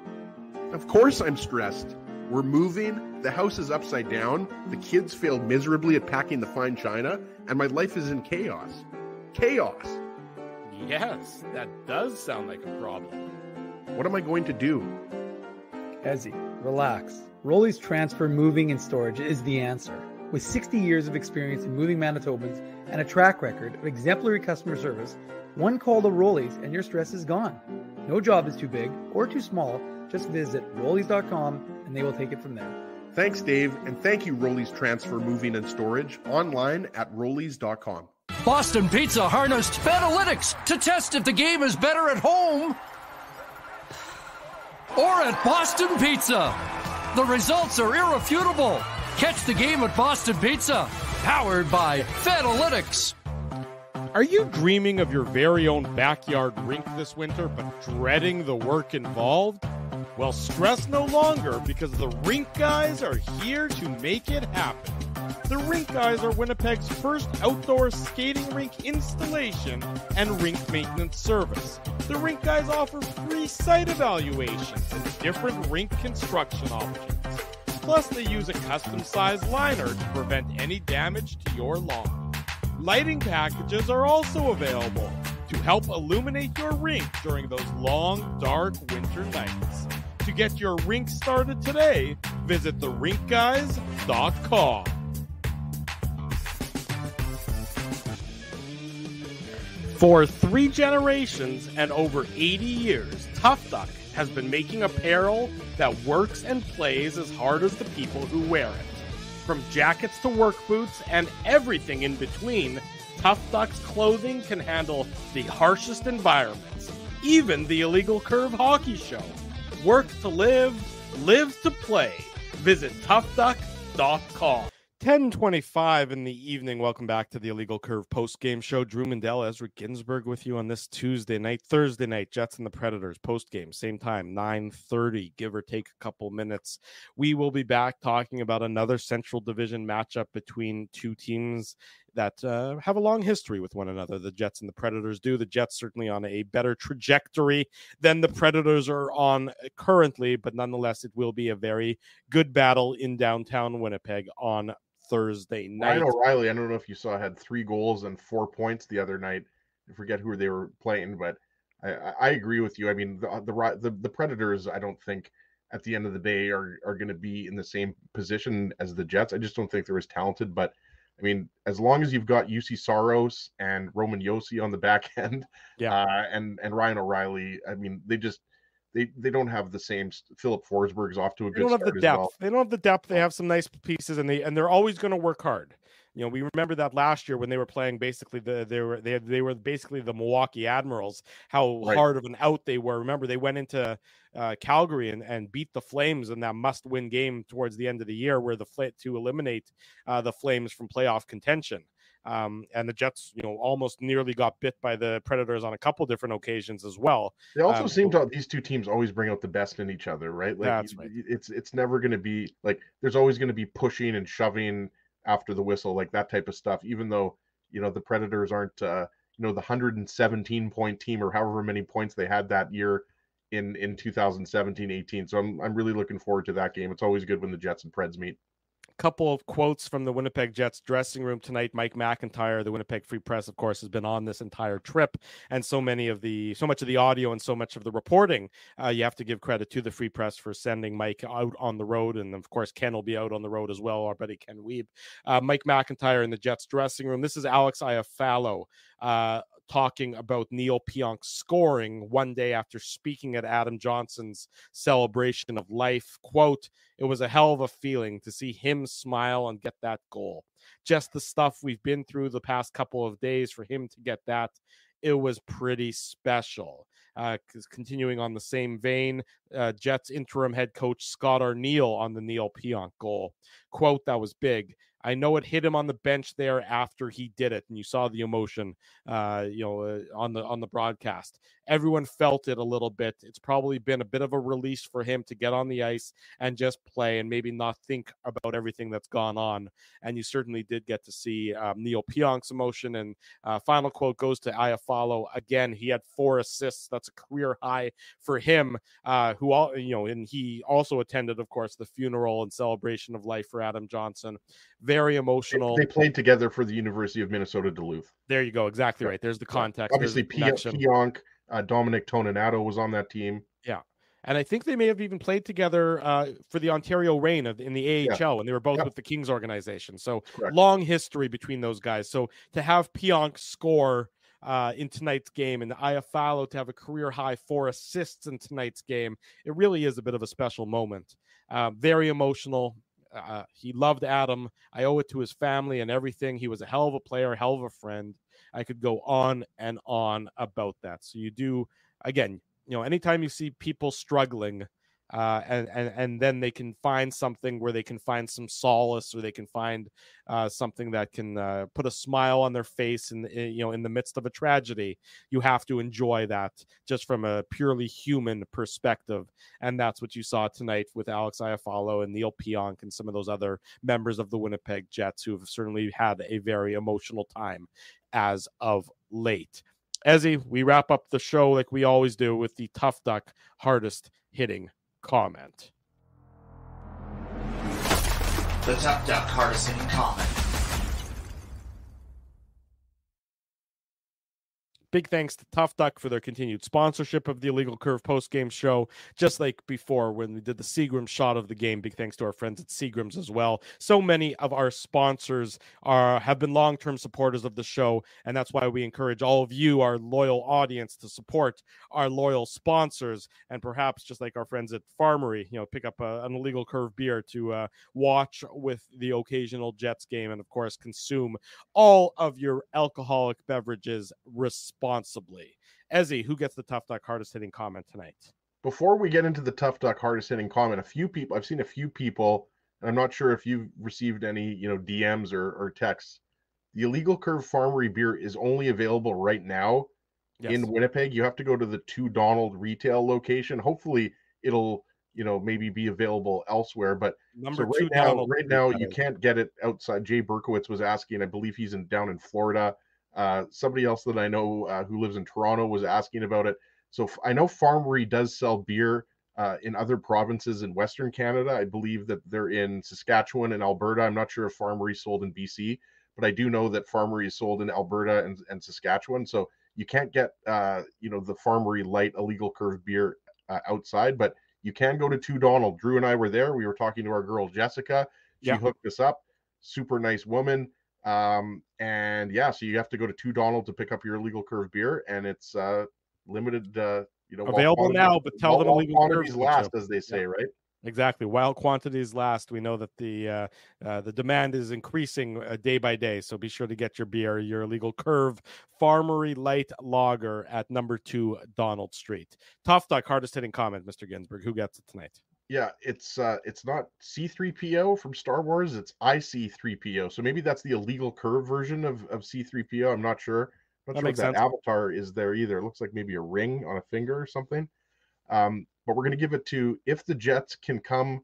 Of course I'm stressed. We're moving, the house is upside down, the kids failed miserably at packing the fine china, and my life is in chaos. Chaos! Yes, that does sound like a problem. What am I going to do? Ezzy, relax. Rolly's Transfer Moving and Storage is the answer. With 60 years of experience in moving Manitobans and a track record of exemplary customer service, one call to Rolly's and your stress is gone. No job is too big or too small. Just visit Rollies.com and they will take it from there. Thanks, Dave, and thank you, Rollies Transfer Moving and Storage, online at Rollies.com. Boston Pizza harnessed Fanalytics to test if the game is better at home or at Boston Pizza. The results are irrefutable. Catch the game at Boston Pizza, powered by Fanalytics. Are you dreaming of your very own backyard rink this winter, but dreading the work involved? Well, stress no longer, because the Rink Guys are here to make it happen. The Rink Guys are Winnipeg's first outdoor skating rink installation and rink maintenance service. The Rink Guys offer free site evaluations and different rink construction options. Plus, they use a custom-sized liner to prevent any damage to your lawn. Lighting packages are also available to help illuminate your rink during those long, dark winter nights. To get your rink started today, visit therinkguys.com. For 3 generations and over 80 years, Tough Duck has been making apparel that works and plays as hard as the people who wear it. From jackets to work boots and everything in between, Tough Duck's clothing can handle the harshest environments, even the Illegal Curve hockey show. Work to live, live to play. Visit toughduck.com. 10:25 in the evening. Welcome back to the Illegal Curve post-game show. Drew Mindell, Ezra Ginsburg with you on this Tuesday night. Thursday night, Jets and the Predators post-game. Same time, 9:30, give or take a couple minutes. We will be back talking about another Central Division matchup between two teams that have a long history with one another. The Jets and the Predators do. The Jets certainly on a better trajectory than the Predators are on currently, but nonetheless, it will be a very good battle in downtown Winnipeg on Thursday night. Ryan O'Reilly, I don't know if you saw, had 3 goals and 4 points the other night. I forget who they were playing, but I agree with you. I mean, the Predators, I don't think at the end of the day are going to be in the same position as the Jets. I just don't think they're as talented, but I mean, as long as you've got UC Saros and Roman Yossi on the back end, and Ryan O'Reilly, I mean, they don't have the same. Philip Forsberg's off to a They good don't have the start as depth. well. They don't have the depth. They have some nice pieces, and they're always going to work hard. We remember that last year when they were playing basically they were basically the Milwaukee Admirals. How hard of an out they were. Remember, they went into Calgary and beat the Flames in that must-win game towards the end of the year, where to eliminate the Flames from playoff contention. And the Jets, almost nearly got bit by the Predators on a couple different occasions as well. They also seem to, these two teams always bring out the best in each other, right? Like that's right. It's never going to be like, there's always going to be pushing and shoving after the whistle, like that type of stuff, even though, the Predators aren't, the 117 point team or however many points they had that year in 2017-18. So I'm really looking forward to that game. It's always good when the Jets and Preds meet. Couple of quotes from the Winnipeg Jets dressing room tonight. Mike McIntyre, the Winnipeg Free Press, of course, has been on this entire trip, and so much of the audio and so much of the reporting, you have to give credit to the Free Press for sending Mike out on the road, and of course Ken will be out on the road as well, our buddy Ken Wiebe. Mike McIntyre in the Jets dressing room. This is Alex Iafallo talking about Neil Pionk scoring one day after speaking at Adam Johnson's celebration of life. Quote, "It was a hell of a feeling to see him smile and get that goal. Just the stuff we've been through the past couple of days, for him to get that, it was pretty special." Continuing on the same vein, Jets interim head coach Scott Arniel on the Neil Pionk goal. Quote, "That was big. I know it hit him on the bench there after he did it," and you saw the emotion, on the broadcast. Everyone felt it a little bit. It's probably been a bit of a release for him to get on the ice and just play and maybe not think about everything that's gone on. And you certainly did get to see Neil Pionk's emotion. And final quote goes to Iafallo. Again, he had 4 assists. That's a career high for him. And he also attended, of course, the funeral and celebration of life for Adam Johnson. Very emotional. They played together for the University of Minnesota Duluth. There you go. Exactly right. There's the context. Obviously, Pionk, Dominic Toninato was on that team. Yeah. And I think they may have even played together for the Ontario Reign in the AHL, and they were both with the Kings organization. So long history between those guys. So to have Pionk score in tonight's game, and Iafallo to have a career high 4 assists in tonight's game, it really is a bit of a special moment. Very emotional. He loved Adam. I owe it to his family and everything. He was a hell of a player, hell of a friend. I could go on and on about that. So you do, again, anytime you see people struggling, and then they can find something where they can find some solace, or they can find something that can put a smile on their face in the midst of a tragedy, you have to enjoy that just from a purely human perspective. And that's what you saw tonight with Alex Iafallo and Neil Pionk and some of those other members of the Winnipeg Jets who have certainly had a very emotional time as of late. Ezzy, we wrap up the show like we always do with the Tough Duck hardest hitting comment. The Tough Duck hardest hitting comment. Big thanks to Tough Duck for their continued sponsorship of the Illegal Curve post-game show. Just like before when we did the Seagram shot of the game, big thanks to our friends at Seagram's as well. So many of our sponsors have been long-term supporters of the show, and that's why we encourage all of you, our loyal audience, to support our loyal sponsors, and perhaps just like our friends at Farmery, pick up an Illegal Curve beer to watch with the occasional Jets game, and of course consume all of your alcoholic beverages responsibly. Ezzy, who gets the Tough Duck hardest hitting comment tonight? Before we get into the Tough Duck hardest hitting comment, I've seen a few people, and I'm not sure if you've received any, DMs or texts. The Illegal Curve Farmery beer is only available right now in Winnipeg. You have to go to the 2 Donald retail location. Hopefully it'll, maybe be available elsewhere, but right now you can't get it outside. Jay Berkowitz was asking, I believe he's down in Florida. Somebody else that I know who lives in Toronto was asking about it. So I know Farmery does sell beer in other provinces in Western Canada. I believe that they're in Saskatchewan and Alberta. I'm not sure if Farmery sold in BC, but I do know that Farmery is sold in Alberta and Saskatchewan. So you can't get, the Farmery Light Illegal Curve beer outside, but you can go to 2 Donald. Drew and I were there. We were talking to our girl, Jessica. She hooked us up. Super nice woman. So you have to go to 2 Donald to pick up your Illegal Curve beer, and it's limited available now, but tell them Illegal quantities Curve last, as they say, right? Exactly. While quantities last, we know that the demand is increasing day by day. So be sure to get your beer, your Illegal Curve Farmery Light Lager at number 2 Donald Street. Tough Duck, hardest hitting comment, Mr. Ginsburg. Who gets it tonight? Yeah, it's not C-3PO from Star Wars. It's IC-3PO. So maybe that's the Illegal Curve version of C-3PO. I'm not sure. I'm not sure if that avatar is there either. It looks like maybe a ring on a finger or something. But we're going to give it to, if the Jets can come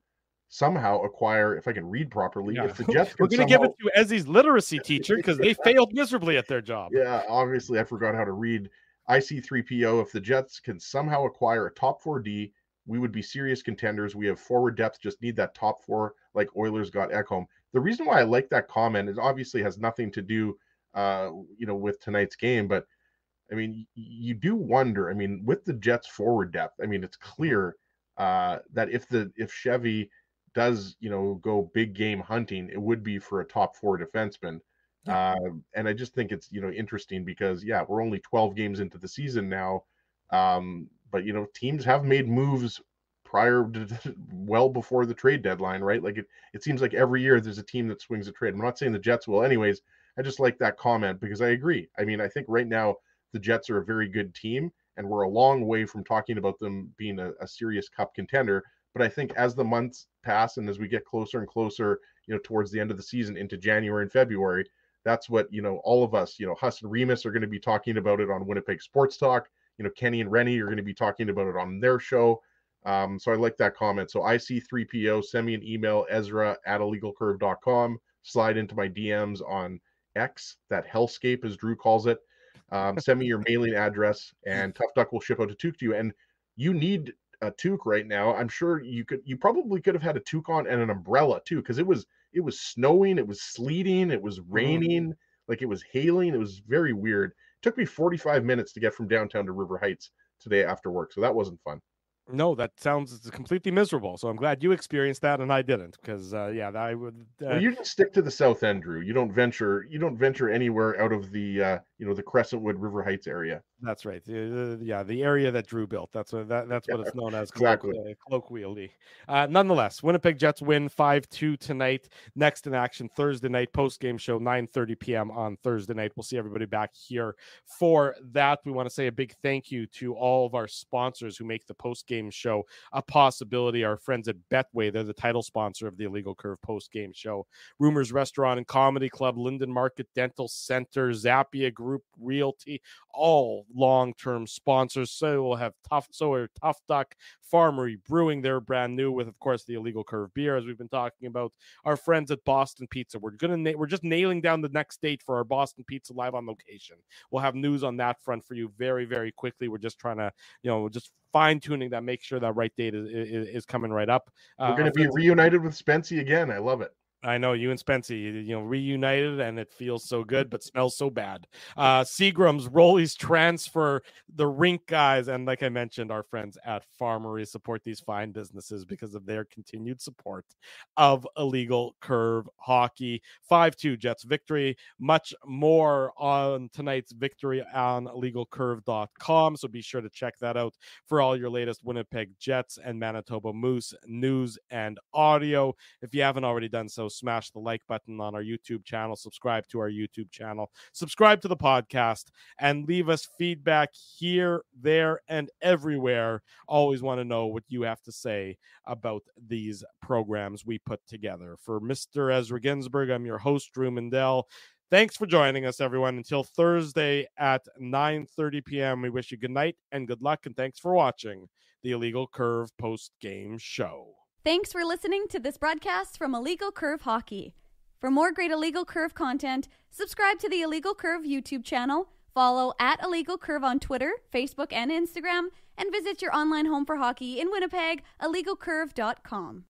somehow acquire, if I can read properly, if the Jets can we're going to give it to Ezzy's literacy teacher because they failed miserably at their job. Yeah, obviously I forgot how to read. IC-3PO, if the Jets can somehow acquire a top 4D, we would be serious contenders. We have forward depth, just need that top 4 like Oilers got Ekholm. The reason why I like that comment is obviously has nothing to do with tonight's game, but I mean, you do wonder. I mean, with the Jets' forward depth, I mean, it's clear that if Chevy does, go big game hunting, it would be for a top 4 defenseman. And I just think it's interesting because we're only 12 games into the season now, but teams have made moves prior to well before the trade deadline, right? Like it seems like every year there's a team that swings a trade. I'm not saying the Jets will, anyways. I just like that comment because I agree. I mean, I think right now the Jets are a very good team, and we're a long way from talking about them being a serious cup contender. But I think as the months pass and as we get closer and closer, towards the end of the season into January and February, that's what, all of us, Huss and Remus are going to be talking about it on Winnipeg Sports Talk. Kenny and Rennie are going to be talking about it on their show. So I like that comment. So IC3PO, send me an email, Ezra@illegalcurve.com. Slide into my DMs on X, that hellscape as Drew calls it. Send me your mailing address, and Tough Duck will ship out a toque to you. And you need a toque right now. I'm sure you probably could have had a toque on and an umbrella too, because it was snowing, it was sleeting, it was raining, like it was hailing. It was very weird. It took me 45 minutes to get from downtown to River Heights today after work, so that wasn't fun. No, that sounds completely miserable. So I'm glad you experienced that and I didn't, because I would. Well, you just stick to the South End, Drew. You don't venture anywhere out of the the Crescentwood River Heights area. That's right. The area that Drew built. That's what it's known as colloquially. Nonetheless, Winnipeg Jets win 5-2 tonight. Next in action Thursday night, post-game show 9:30 p.m. on Thursday night. We'll see everybody back here for that. We want to say a big thank you to all of our sponsors who make the post-game show a possibility. Our friends at Betway, they're the title sponsor of the Illegal Curve post-game show. Rumors Restaurant and Comedy Club, Linden Market Dental Center, Zappia Group Realty, all long-term sponsors. So we'll have Tough Duck, Farmery Brewing. They're brand new with, of course, the Illegal Curve beer, as we've been talking about. Our friends at Boston Pizza. We're just nailing down the next date for our Boston Pizza live on location. We'll have news on that front for you very, very quickly. We're just trying to, just fine-tuning that, make sure that right date is coming right up. We're going to be reunited with Spency again. I love it. I know you and Spency, reunited, and it feels so good, but smells so bad. Seagram's, Rollies transfer, the rink guys, and like I mentioned, our friends at Farmery support these fine businesses because of their continued support of Illegal Curve hockey. 5-2 Jets victory. Much more on tonight's victory on illegalcurve.com, so be sure to check that out for all your latest Winnipeg Jets and Manitoba Moose news and audio. If you haven't already done so, smash the like button on our YouTube channel, subscribe to our YouTube channel, subscribe to the podcast, and leave us feedback here, there, and everywhere. Always want to know what you have to say about these programs we put together. For Mr. Ezra Ginsburg, I'm your host, Drew Mandel. Thanks for joining us, everyone. Until Thursday at 9:30 p.m., we wish you good night and good luck, and thanks for watching the Illegal Curve post-game show. Thanks for listening to this broadcast from Illegal Curve Hockey. For more great Illegal Curve content, subscribe to the Illegal Curve YouTube channel, follow @Illegal Curve on Twitter, Facebook, and Instagram, and visit your online home for hockey in Winnipeg, illegalcurve.com.